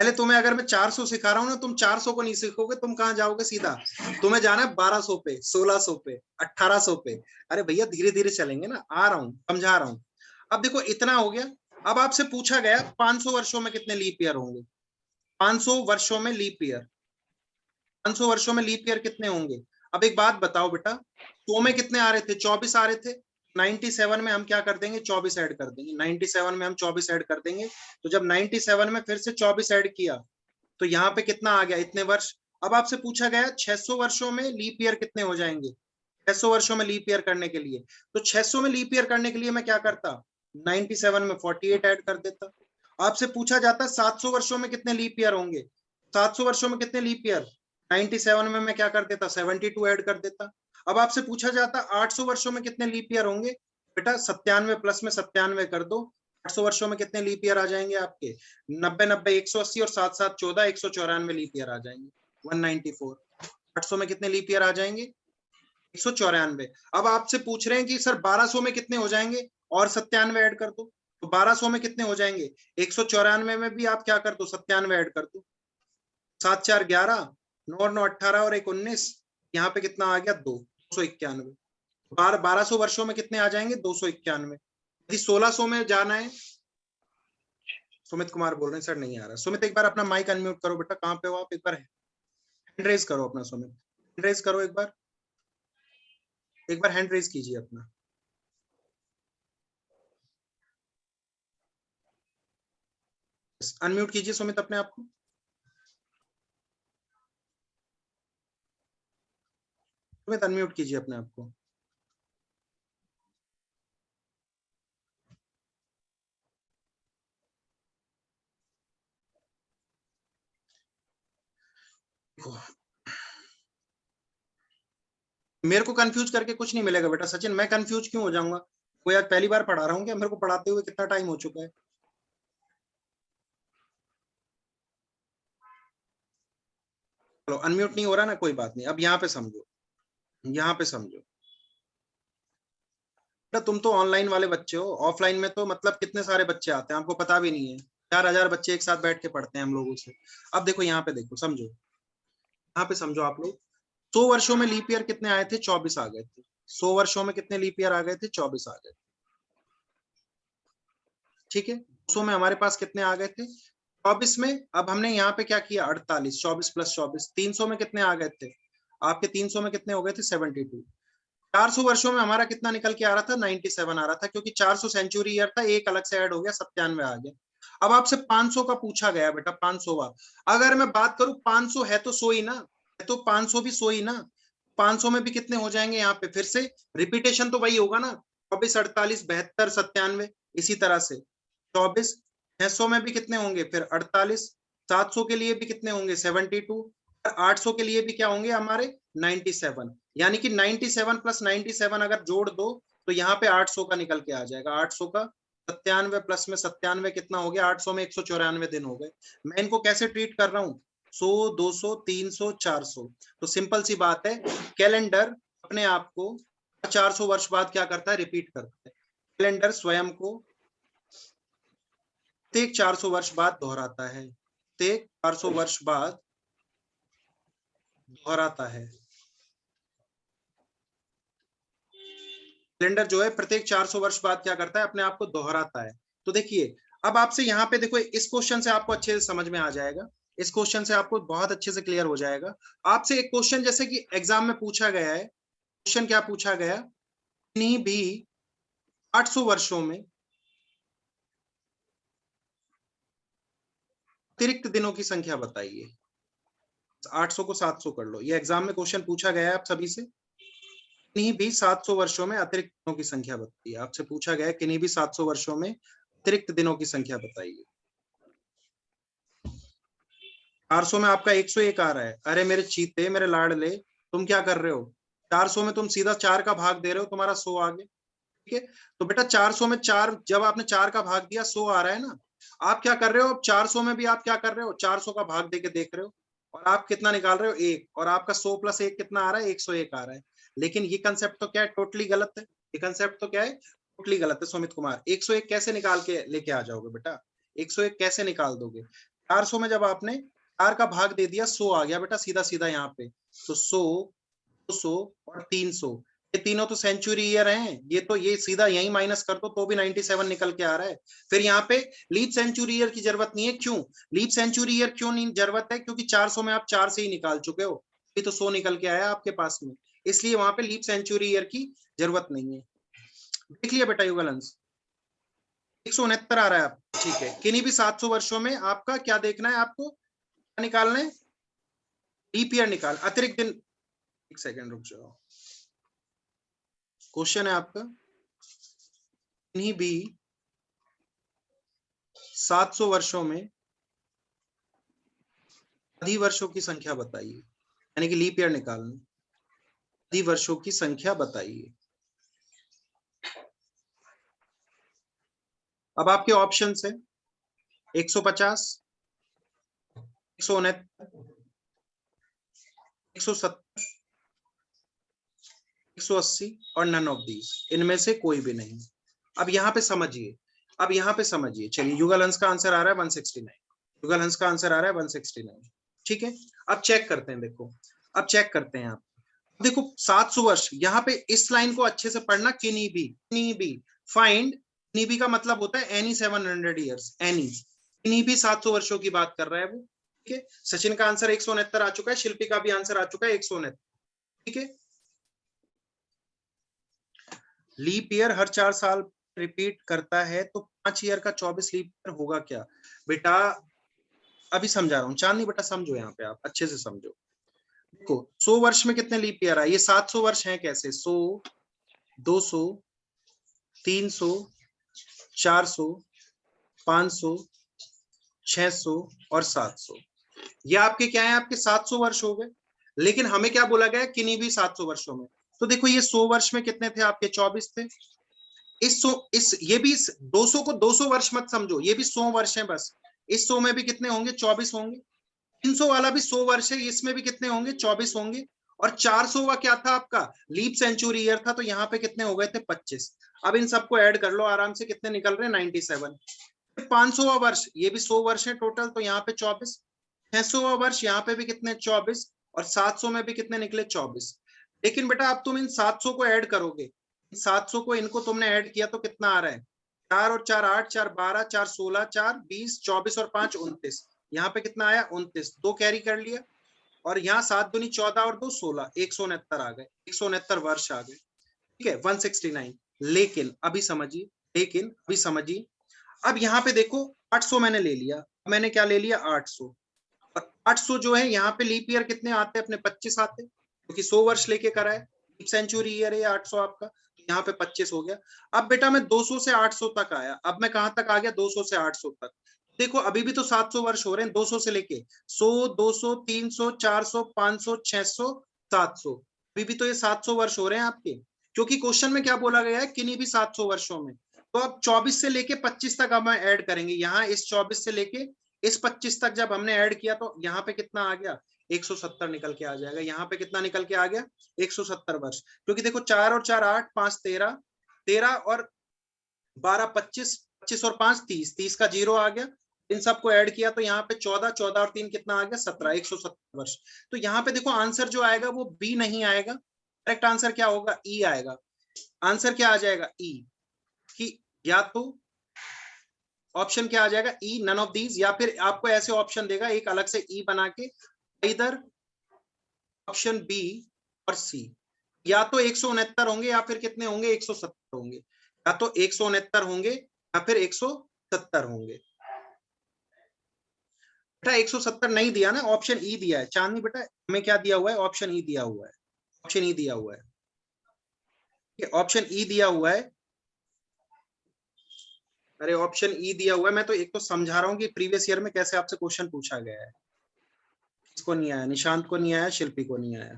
पहले तुम्हें अगर मैं 400 सिखा रहा हूँ ना, तुम 400 को नहीं सीखोगे, तुम कहाँ जाओगे सीधा? तुम्हें जाना है 1200 पे, 1600 पे, 1800 पे। अरे भैया धीरे धीरे चलेंगे ना, आ रहा हूँ, समझा रहा हूँ। अब देखो इतना हो गया। अब आपसे पूछा गया 500 वर्षों में कितने लीप ईयर होंगे? 500 वर्षों में लीप ईयर, 500 वर्षों में लीप ईयर कितने होंगे? अब एक बात बताओ बेटा, 100 में कितने आ रहे थे? 24 आ रहे थे। 97 में हम क्या कर देंगे? 24 ऐड कर देंगे। 97 में हम 24 ऐड कर देंगे। तो जब 97 में फिर से 24 ऐड किया तो यहाँ पे कितना आ गया? इतने वर्ष। अब आपसे पूछा गया 600 वर्षों में लीप ईयर कितने हो जाएंगे? 600 वर्षों में लीप ईयर करने के लिए, तो 600 में लीप ईयर करने के लिए मैं क्या करता? 97 में 48 ऐड कर देता। आपसे पूछा जाता 700 वर्षों में कितने लीप ईयर होंगे? 700 वर्षों में कितने लीप ईयर? 97 में मैं क्या कर देता? 72 ऐड कर देता। अब आपसे पूछा जाता 800 वर्षों में कितने लीप ईयर होंगे? बेटा 97 प्लस में 97 कर दो। 800 वर्षों में कितने लीप ईयर आ जाएंगे आपके? 90 90 180 और 7 7 14, 194 लीप ईयर आ जाएंगे, 194। 800 में कितने लीप ईयर आ जाएंगे? 194। अब आपसे पूछ रहे हैं कि सर 1200 में कितने हो जाएंगे? और 97 ऐड कर दो। तो 1200 में कितने हो जाएंगे? 194 में भी आप क्या कर दो? 97 ऐड कर दो। 7 4 11, 9 9 18 और 1 19। यहाँ पे कितना आ गया? 291। 1200 वर्षों में कितने आ जाएंगे? 291। यदि 1600 में जाना है, सुमित कुमार बोल रहे हैं सर नहीं आ रहा। सुमित एक बार अपना माइक अनम्यूट करो बेटा, कहाँ पे हो आप? एक बार हैंड रेज करो अपना, सुमित हैंड रेज करो एक बार हैंड रेज कीजिए अपना। अनम्यूट कीजिए सुमित अपने आप को। सुमित अनम्यूट कीजिए अपने आप को। मेरे को कंफ्यूज करके कुछ नहीं मिलेगा बेटा। सचिन मैं कंफ्यूज क्यों हो जाऊंगा? कोई आज पहली बार पढ़ा रहा हूँ क्या? मेरे को पढ़ाते हुए कितना टाइम हो चुका है। चलो अनम्यूट नहीं हो रहा ना, कोई बात नहीं। अब यहाँ पे समझो, यहाँ पे समझो बेटा, तुम तो ऑनलाइन वाले बच्चे हो। ऑफलाइन में तो मतलब कितने सारे बच्चे आते हैं आपको पता भी नहीं है। 4000 बच्चे एक साथ बैठ के पढ़ते हैं हम लोगों से। अब देखो यहाँ पे देखो, समझो, यहाँ पे समझो आप लोग। 100 वर्षों में लीप ईयर कितने आए थे? 24 आ गए थे। 100 वर्षों में कितने लीप ईयर आ गए थे? 24 आ गए। ठीक है, 200 में हमारे पास कितने आ गए थे? 24 में। अब हमने यहाँ पे क्या किया? 48, 24 प्लस 24। 300 में कितने आ गए थे आपके? 300 में कितने हो गए थे? 72। 400 वर्षों में हमारा कितना निकल के आ रहा था? 97 आ रहा था, क्योंकि 400 सेंचुरी ईयर था, एक अलग से ऐड हो गया, 97 आ गया। अब आपसे 500 का पूछा गया बेटा, 500 अगर मैं बात करूं 500 है तो 100 ही ना, है तो 500 भी 100 ही ना। 500 में भी कितने हो जाएंगे? यहाँ पे फिर से रिपीटेशन तो वही होगा ना, 24 48 72 97। इसी तरह से 24, 600 में भी कितने होंगे? फिर 48। 700 के लिए भी कितने होंगे? 72। 800 के लिए भी क्या होंगे हमारे? 97। यानी कि 97 प्लस 97 अगर जोड़ दो तो यहाँ पे 800 का निकल के आ जाएगा। 800 का 97 प्लस में 97 कितना हो गया? 800 में 194 दिन हो गए। मैं इनको कैसे ट्रीट कर रहा हूँ? 100 200 300 400। तो सिंपल सी बात है, कैलेंडर अपने आप को 400 वर्ष बाद क्या करता है? रिपीट करता है। कैलेंडर स्वयं को प्रत्येक 400 वर्ष बाद दोहराता है, प्रत्येक 400 वर्ष बाद दोहराता है। कैलेंडर जो है प्रत्येक 400 वर्ष बाद क्या करता है, अपने आप को दोहराता है। तो देखिए अब आपसे यहाँ पे देखो, इस क्वेश्चन से आपको अच्छे से समझ में आ जाएगा, इस क्वेश्चन से आपको बहुत अच्छे से क्लियर हो जाएगा। आपसे एक क्वेश्चन जैसे कि एग्जाम में पूछा गया है, क्वेश्चन क्या पूछा गया, किन्हीं भी 800 वर्षों में अतिरिक्त दिनों की संख्या बताइए। 800 को 700 कर लो, ये एग्जाम में क्वेश्चन पूछा गया है आप सभी से। किन्हीं भी 700 वर्षों में अतिरिक्त दिनों की संख्या बताइए, आपसे पूछा गया है किन्हीं भी 700 वर्षों में अतिरिक्त दिनों की संख्या बताइए। 400 में आपका 101 आ रहा है। अरे मेरे चीते, मेरे लाडले, तुम क्या कर रहे हो, 400 में तुम सीधा 4 का भाग दे रहे हो, तुम्हारा 100 आ गया। ठीक है, तो बेटा 400 में 4, जब आपने 4 का भाग दिया 100 आ रहा है ना। आप क्या कर रहे हो, अब 400 में भी आप क्या कर रहे हो, 400 का भाग देके देख रहे हो, और आप कितना निकाल रहे हो, 1, और आपका 100 + 1 कितना आ रहा है, 101 आ रहा है। लेकिन ये कंसेप्ट तो क्या है, टोटली गलत है। ये कंसेप्ट तो क्या है, टोटली गलत है। सुमित कुमार, 101 कैसे निकाल के लेके आ जाओगे बेटा, 101 कैसे निकाल दोगे। 400 में जब आपने 4 का भाग दे दिया 100 आ गया बेटा, सीधा सीधा यहाँ पे। तो 100, 200 और 300, ये तीनों तो सेंचुरी ईयर हैं। ये सीधा यही माइनस कर दो तो भी 97 निकल के आ रहा है। फिर यहाँ पे लीप सेंचुरी ईयर की जरूरत नहीं है। क्यों लीप सेंचुरी ईयर क्यों नहीं जरूरत है, क्योंकि 400 में आप 4 से ही निकाल चुके हो, ये तो 100 निकल के आया आपके पास में, इसलिए वहां पे लीप सेंचुरी ईयर की जरूरत नहीं है। देख लिया बेटा युगल अंश, 169 आ रहा है आप। ठीक है, किन्हीं भी 700 वर्षों में आपका क्या देखना है, आपको क्या निकालना है, लीप ईयर निकाल, अतिरिक्त दिन। एक सेकेंड रुक जाओ, क्वेश्चन है आपका, किन्हीं भी 700 वर्षों में अधिवर्षों की संख्या बताइए, यानी कि लीप ईयर निकालना, अधिवर्षों की संख्या बताइए। अब आपके ऑप्शन है 150, 169, 170, 180 और नन ऑफ दीज, इनमें से कोई भी नहीं। अब यहाँ पे समझिए, अब यहाँ पे समझिए, चलिए युगल हंस का आंसर आ रहा है 169, युगल हंस का आंसर आ रहा है 169। ठीक है, अब चेक करते हैं, देखो अब चेक करते हैं आप, देखो 700 वर्ष, यहाँ पे इस लाइन को अच्छे से पढ़ना, किन्हीं भी फाइंड, किन्हीं भी का मतलब होता है एनी 700 ईयर्स, एनी, किन्हीं भी 700 वर्षों की बात कर रहा है वो। ठीक है, सचिन का आंसर 169 आ चुका है, शिल्पी का भी आंसर आ चुका है 169। ठीक है, लीप ईयर हर 4 साल रिपीट करता है, तो 5 ईयर का 24 लीप ईयर होगा क्या बेटा, अभी समझा रहा हूँ, चांदनी बेटा समझो, यहाँ पे आप अच्छे से समझो। देखो 100 वर्ष में कितने लीप ईयर आए, ये 700 वर्ष हैं कैसे, 100, 200, 300, 400, 500, 600 और 700, ये आपके क्या है, आपके 700 वर्ष हो गए। लेकिन हमें क्या बोला गया, किन्हीं भी 700 वर्षों में, तो देखो ये 100 वर्ष में कितने थे आपके, 24 थे। इस ये भी 200 को 200 वर्ष मत समझो, ये भी 100 वर्ष है बस, इस 100 में भी कितने होंगे, 24 होंगे। 300 वाला भी 100 वर्ष है, इसमें भी कितने होंगे, 24 होंगे। और 400 का क्या था आपका, लीप सेंचुरी ईयर था, तो यहाँ पे कितने हो गए थे, 25। अब इन सबको ऐड कर लो आराम से, कितने निकल रहे हैं, 97। 500वां वर्ष, ये भी 100 वर्ष है टोटल, तो यहाँ पे 24। 600वां वर्ष, यहाँ पे भी कितने, 24। और 700 में भी कितने निकले, 24। लेकिन बेटा अब तुम इन 700 को ऐड करोगे, 700 को इनको तुमने ऐड किया तो कितना आ रहा है, 4 और 4 8, 4 12, 4 16, 4 20, 24 और 5 29, यहाँ पे कितना आया, 29, 2 कैरी कर लिया, और यहाँ 7 दूनी 14 और 2 16, 169 आ गए, 169 वर्ष आ गए। ठीक है, 169। लेकिन अभी समझिए, अब यहाँ पे देखो 800 मैंने ले लिया, मैंने क्या ले लिया, 800, और 800 जो है यहाँ पे लीप ईयर कितने आते हैं, अपने 25 आते हैं, क्योंकि 100 वर्ष लेके करा है, लीप सेंचुरी ईयर है 800 आपका, यहाँ पे 25 हो गया। अब बेटा मैं 200 से 800 तक आया, अब मैं कहां तक आ गया, 200 से 800 तक। देखो अभी भी तो 700 वर्ष हो रहे हैं, 200 से लेके 100, 200, 300, 400, 500, 600, 700, अभी भी तो ये 700 वर्ष हो रहे हैं आपके, क्योंकि क्वेश्चन में क्या बोला गया है, किन्हीं भी 700 वर्षों में। तो अब 24 से लेके 25 तक हम ऐड करेंगे, यहाँ इस 24 से लेके इस 25 तक जब हमने ऐड किया तो यहाँ पे कितना आ गया, 170 निकल के आ जाएगा। यहाँ पे कितना निकल के आ गया, 170 वर्ष, क्योंकि देखो 4 और 4 8, 5 13, 13 और 12 25, 25 और 5 30, 30 का 0 आ गया। इन सबको ऐड किया तो यहाँ पे 14, 14 और 3 कितना आ गया 17, 170 वर्ष। तो यहाँ पे देखो आंसर जो आएगा वो बी नहीं आएगा, करेक्ट आंसर क्या होगा, ई आएगा। आंसर क्या आ जाएगा, ई, कि या तो ऑप्शन क्या आ जाएगा, ई नन ऑफ दीज, या फिर आपको ऐसे ऑप्शन देगा एक अलग से ई बना के, इधर ऑप्शन बी और सी। या तो 169 होंगे या फिर कितने होंगे, 170 होंगे। या तो 169 होंगे या फिर 170 होंगे। बेटा 170 नहीं दिया ना, ऑप्शन ई दिया है। चांदनी बेटा हमें क्या दिया हुआ है, ऑप्शन ई दिया हुआ है, ऑप्शन ई दिया हुआ है, ऑप्शन ई दिया हुआ है। अरे ऑप्शन ई दिया हुआ है, मैं तो एक तो समझा रहा हूँ कि प्रीवियस ईयर में कैसे आपसे क्वेश्चन पूछा गया है। किसको नहीं आया, निशांत को नहीं आया, शिल्पी को नहीं आया।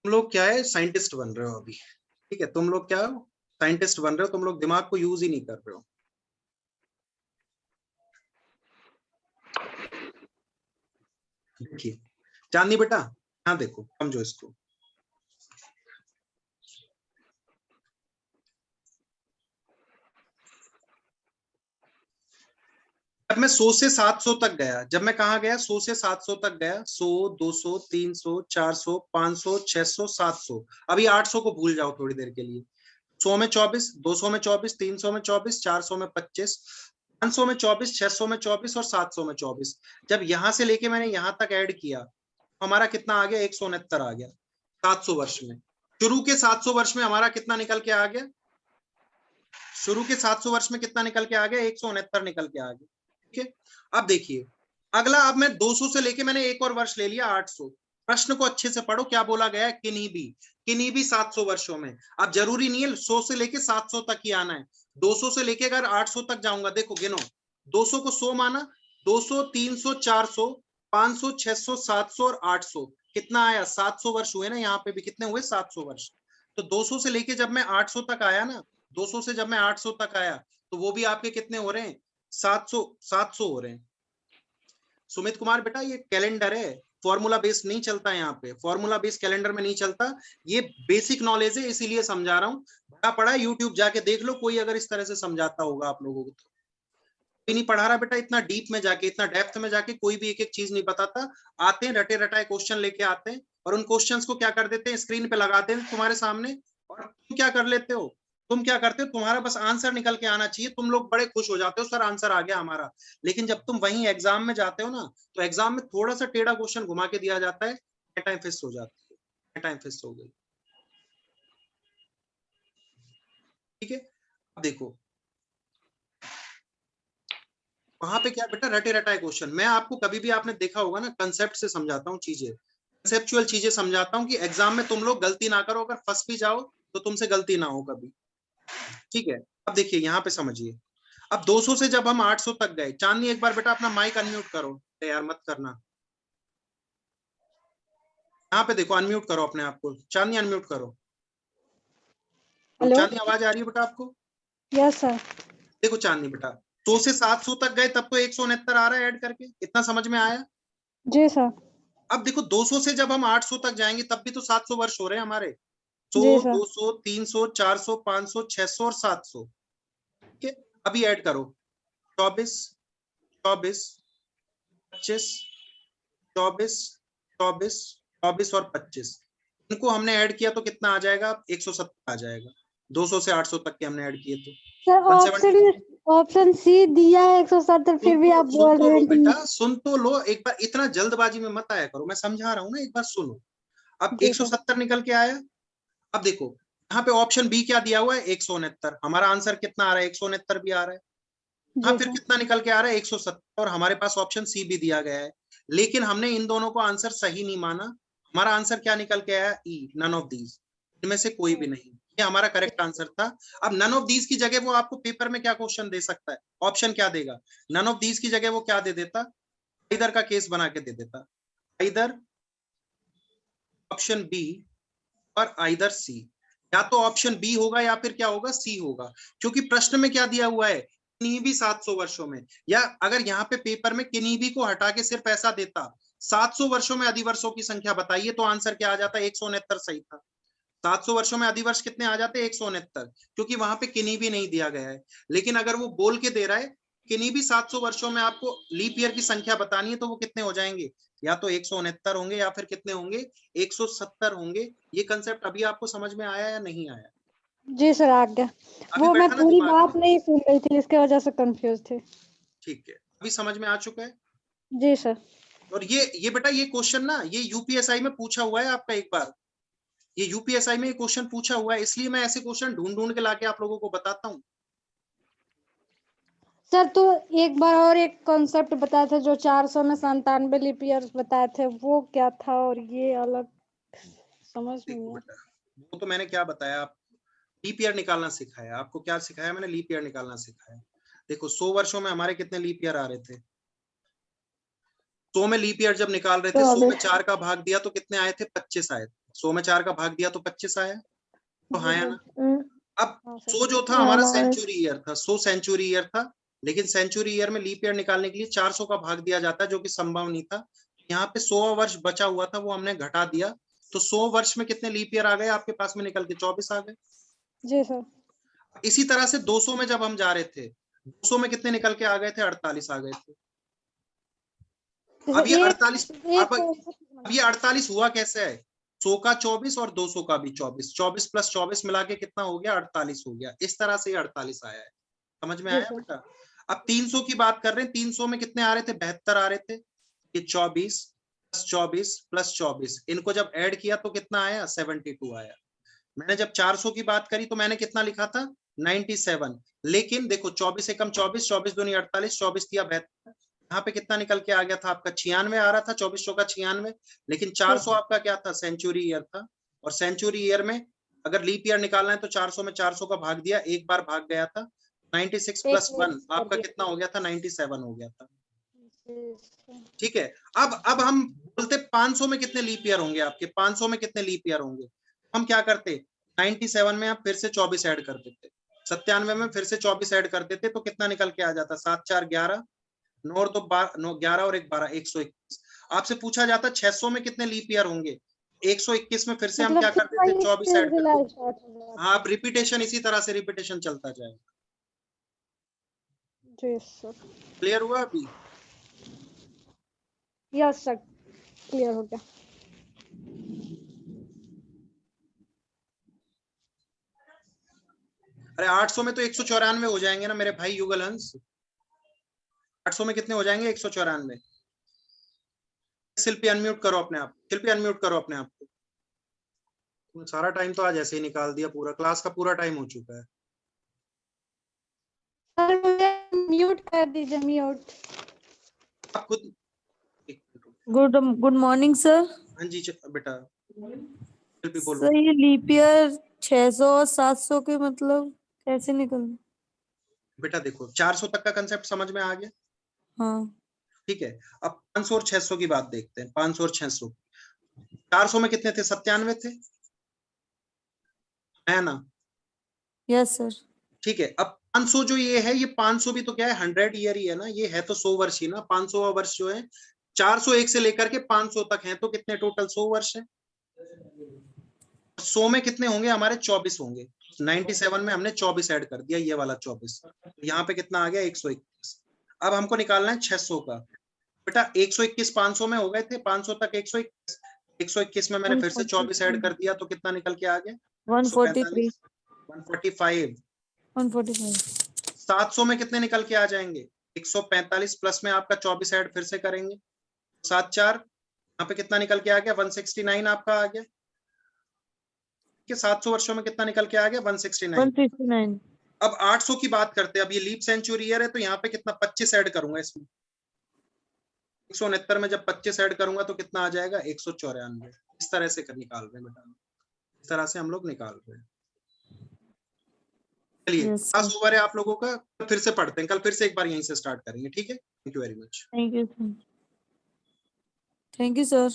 तुम लोग क्या है, साइंटिस्ट बन रहे हो अभी, ठीक है, तुम लोग क्या साइंटिस्ट बन रहे हो, तुम लोग दिमाग को यूज ही नहीं कर रहे हो। देखिए चांदनी बेटा, हाँ देखो समझो इसको। जब मैं 100 से 700 तक गया, जब मैं कहा गया 100 से 700 तक गया, 100 200 300 400 500 600 700, अभी 800 को भूल जाओ थोड़ी देर के लिए। 100 में 24, 200 में 24, 300 में 24, 400 में 25, 500 में 24, 600 में 24 और 700 में 24। जब यहां से लेके मैंने यहां तक ऐड किया, हमारा कितना आ गया, 169 आ गया 700 वर्ष में। शुरू के 700 वर्ष में हमारा कितना निकल के आ गया, शुरू के 700 वर्ष में कितना निकल के आ गया, 169 निकल के आ गया। ठीक है, अब देखिए अगला, अब मैं 200 से लेके मैंने एक और वर्ष ले लिया 800। प्रश्न को अच्छे से पढ़ो, क्या बोला गया है, किन्हीं भी 700 वर्षों में। अब जरूरी नहीं है 100 से लेके 700 तक ही आना है, 200 से लेके अगर 800 तक जाऊंगा, देखो गिनो, 200 को 100 माना, 200 300 400 500 600 700 और 800, कितना आया, 700 वर्ष हुए ना, यहाँ पे भी कितने हुए, 700 वर्ष। तो 200 से लेके जब मैं 800 तक आया ना, 200 से जब मैं 800 तक आया, तो वो भी आपके कितने हो रहे हैं, 700 हो रहे हैं। सुमित कुमार बेटा ये कैलेंडर है, फॉर्मूला बेस्ड नहीं चलता है, यहाँ पे फॉर्मूला बेस्ड कैलेंडर में नहीं चलता, ये बेसिक नॉलेज है इसीलिए समझा रहा हूँ। बड़ा पढ़ा है, यूट्यूब जाके देख लो, कोई अगर इस तरह से समझाता होगा आप लोगों को तो। कोई नहीं पढ़ा रहा बेटा, इतना डीप में जाके, इतना डेप्थ में जाके कोई भी एक एक चीज नहीं बताता। आते हैं रटे रटाए क्वेश्चन लेके आते हैं, और उन क्वेश्चंस को क्या कर देते हैं, स्क्रीन पे लगाते हैं तुम्हारे सामने, और तुम क्या कर लेते हो, तुम क्या करते हो, तुम्हारा बस आंसर निकल के आना चाहिए, तुम लोग बड़े खुश हो जाते हो, सर आंसर आ गया हमारा। लेकिन जब तुम वहीं एग्जाम में जाते हो ना, तो एग्जाम में थोड़ा सा टेढ़ा क्वेश्चन घुमा के दिया जाता है, टाइम फिस्ट हो जाती है, टाइम फिस्ट हो गई। ठीक है, अब देखो वहां पे क्या बेटा, रटे रटाए क्वेश्चन, मैं आपको कभी भी आपने देखा होगा ना, कंसेप्ट से समझाता हूँ चीजें, कंसेप्चुअल चीजें समझाता हूँ कि एग्जाम में तुम लोग गलती ना करो, अगर फंस भी जाओ तो तुमसे गलती ना हो कभी। ठीक है, अब देखिए यहाँ पे समझिए, अब 200 से जब हम 800 तक गए, चांदनी एक बार बेटा अपना माइक अनम्यूट करो, यार मत करना, यहाँ पे देखो अनम्यूट करो अपने आप को, चांदनी अनम्यूट करो। हेलो, चांदनी आवाज आ रही है बेटा आपको? Yes sir. देखो चांदनी बेटा, 100 से 700 तक गए तब तो 169 आ रहा है ऐड करके, इतना समझ में आया? जी सर। अब देखो 200 से जब हम 800 तक जाएंगे तब भी तो 700 वर्ष हो रहे हैं हमारे, 100 जी सर। 200 300 400 500 600 और 700। ठीक है, अभी ऐड करो, 24 24 25 24 24 24 और 25, इनको हमने ऐड किया तो कितना आ जाएगा, 170 आ जाएगा। 200 से 800 तक के हमने ऐड किए तो सर 170। ऑप्शन सी दिया है 170, फिर भी आप सुन बोल तो रहे लो हैं बेटा, कि सुन तो लो एक बार, इतना जल्दबाजी में मत आया करो, मैं समझा रहा हूँ ना, एक बार सुनो। अब जी सर। 170 निकल के आया, अब देखो यहाँ पे ऑप्शन बी क्या दिया हुआ है, 169, हमारा आंसर कितना आ रहा है, 169 भी आ रहा है। हाँ जी फिर सर। कितना निकल के आ रहा है, 170, और हमारे पास ऑप्शन सी भी दिया गया है, लेकिन हमने इन दोनों को आंसर सही नहीं माना। हमारा आंसर क्या निकल के आया, ई नन ऑफ दीज, इनमें से कोई भी नहीं, ये हमारा करेक्ट आंसर था। अब नन ऑफ दीज की जगह वो आपको पेपर में क्या क्वेश्चन दे सकता है, ऑप्शन क्या देगा, नन ऑफ दीज की जगह वो क्या दे देता, इधर का केस बना के दे देता, इधर ऑप्शन बी और आइदर सी, या तो ऑप्शन बी होगा या फिर क्या होगा, सी होगा, क्योंकि प्रश्न में क्या दिया हुआ है, किन्हीं भी 700 वर्षों में, या अगर यहाँ पे पेपर में किन्हीं भी को हटा के सिर्फ ऐसा देता 700 वर्षों में अधिवर्षों की संख्या बताइए, तो आंसर क्या आ जाता, 169 सही था। 700 वर्षों में अधिवर्ष कितने आ जाते हैं? 169, क्योंकि वहां पे किन्हीं भी नहीं दिया गया है। लेकिन अगर वो बोल के दे रहा है किन्हीं भी 700 वर्षों में आपको लीप ईयर की संख्या बतानी है, तो वो कितने हो जाएंगे? या तो 169 होंगे या फिर कितने होंगे? 170 होंगे। ये कंसेप्ट अभी आपको समझ में आया या नहीं आया? जी सर, आ गया। अभी वो मैं बैठा ना पूरी दिमाग बात में? नहीं सुन रही थी, इसके वजह से कंफ्यूज थी। ठीक है, अभी समझ में आ चुका है। जी सर। और ये बेटा ये क्वेश्चन ना ये यूपीएसआई में पूछा हुआ है आपका एक बार। ये यूपीएसआई में क्वेश्चन पूछा हुआ है, इसलिए मैं ऐसे क्वेश्चन ढूंढ ढूंढ के लाके आप लोगों को बताता हूँ। सर तो एक बार और एक कॉन्सेप्ट बताए थे, जो 400 में 97 लीप ईयर बताए थे, वो क्या था? और ये अलग समझ में देखो नहीं बेटा, वो तो मैंने क्या बताया, आप लीप ईयर निकालना सिखाया। आपको क्या सिखाया मैंने? लीप ईयर निकालना सिखाया। देखो 100 वर्षों में हमारे कितने लीप ईयर आ रहे थे? 100 में लीप ईयर जब निकाल रहे थे, 100 में 4 का भाग दिया तो कितने आए थे? 25 आए थे। 100 में 4 का भाग दिया तो 25 आया, तो हाँ या ना? अब हाँ सर। 100 जो था हमारा सेंचुरी ईयर था, 100 सेंचुरी ईयर था। लेकिन सेंचुरी ईयर में लीप ईयर निकालने के लिए 400 का भाग दिया जाता है, जो कि संभव नहीं था। यहाँ पे 100 वर्ष बचा हुआ था, वो हमने घटा दिया। तो 100 वर्ष में कितने लीप ईयर आ गए आपके पास में निकल के? 24 आ गए। जी सर। इसी तरह से 200 में जब हम जा रहे थे, 200 में कितने निकल के आ गए थे? 48 आ गए थे। जैसे अब ये एक 48, एक अब ये 48 हुआ कैसे है? 100 का 24 और 200 का भी 24, 24 प्लस 24 मिला के कितना हो गया? 48 हो गया। इस तरह से ये 48 आया है। समझ में जी आया सर। बेटा? अब 300 की बात कर रहे हैं। 300 में कितने आ रहे थे? 72 आ रहे थे। ये 24 प्लस 24 प्लस 24, इनको जब ऐड किया तो कितना आया? 72 आया। मैंने जब 400 की बात करी तो मैंने कितना लिखा था? 97। लेकिन देखो 24 से कम 24, 24 दूनी 48, 24 दिया 72। यहाँ पे कितना निकल के आ गया था आपका? 96 आ रहा था, 2400 का 96। लेकिन 400 आपका क्या था? सेंचुरी ईयर था। और सेंचुरी ईयर में अगर लीप ईयर निकालना है तो 400 में 400 का भाग दिया, एक बार भाग गया था। 96 एक प्लस 1 मिनट कर आपका दिया। कितना हो गया था? 97 हो गया था। जी सर। ठीक है। अब हम बोलते 500 में कितने लीप ईयर होंगे आपके? 500 में कितने लीप ईयर होंगे? हम क्या करते? 97 में आप फिर से 24 ऐड कर देते, 97 में फिर से 24 ऐड कर देते, तो कितना निकल के आ जाता? 7 4 11, 9 और 2 9 11 और 1 12, 121। आपसे पूछा जाता 600 में कितने लीप ईयर होंगे? 121 में फिर से हम मतलब क्या फिर कर देते? वही 24 ऐड कर सिलसिला देते। स्टार्ट हो हाँ, जाता अब रिपीटेशन इसी तरह से रिपीटेशन चलता जाएगा। है। जी सर। क्लियर हुआ अभी? यस सर, क्लियर हो गया। अरे 800 में तो 194 हो जाएंगे ना मेरे भाई युगल हंस। 800 में कितने हो जाएंगे? 194। शिल्पी अनम्यूट करो अपने आप, शिल्पी अनम्यूट करो अपने आप को। सारा टाइम तो आज ऐसे ही निकाल दिया, पूरा क्लास का पूरा टाइम हो चुका है। सर मुझे म्यूट कर दीजिए, म्यूट। आप खुद गुड गुड मॉर्निंग सर। हाँ जी बेटा, शिल्पी बोलो। सर ये लीप ईयर 600 और 700 के मतलब कैसे निकल? बेटा देखो 400 तक का कंसेप्ट समझ में आ गया। हाँ। ठीक है, अब 500 और 600 की बात देखते हैं। 500 और 600, 400 में कितने थे? 97 थे, है ना? Yes sir. ठीक है, अब 500 जो ये है, ये 500 भी तो क्या है? 100 ईयर ही है ना, ये है तो 100 वर्ष ही ना। 500 वर्ष जो है 401 से लेकर के 500 तक है, तो कितने टोटल? 100 वर्ष है। 100 में कितने होंगे हमारे? 24 होंगे। 97 में हमने 24 ऐड कर दिया, ये वाला 24। यहाँ पे कितना आ गया? 121। अब हमको निकालना है 600 का। बेटा 121 500 में हो गए थे, 500 तक 121। 121 में मैंने फिर से 24 ऐड कर दिया, तो कितना निकल के आ गया? 143 145, 145। 145 700 में कितने निकल के आ जाएंगे? 145 प्लस में आपका 24 ऐड फिर से करेंगे, 7 4, यहाँ पे कितना निकल के आ गया? 169 आपका आ गया। कि 700 वर्षों में कितना निकल के आ गया? 169। 169 अब 800 की बात करते हैं। अब ये लीप सेंचुरी ईयर है, तो यहाँ पे कितना? 25 ऐड करूंगा इसमें। 169 में जब 25 ऐड करूंगा तो कितना आ जाएगा? 194। इस तरह से निकाल रहे हैं बेटा, इस तरह से हम लोग निकाल रहे हैं। चलिए यस क्लास सर। ओवर है आप लोगों का, फिर से पढ़ते हैं। कल फिर से एक बार यहीं से स्टार्ट करेंगे, ठीक है? Thank you very much. Thank you sir. Thank you sir.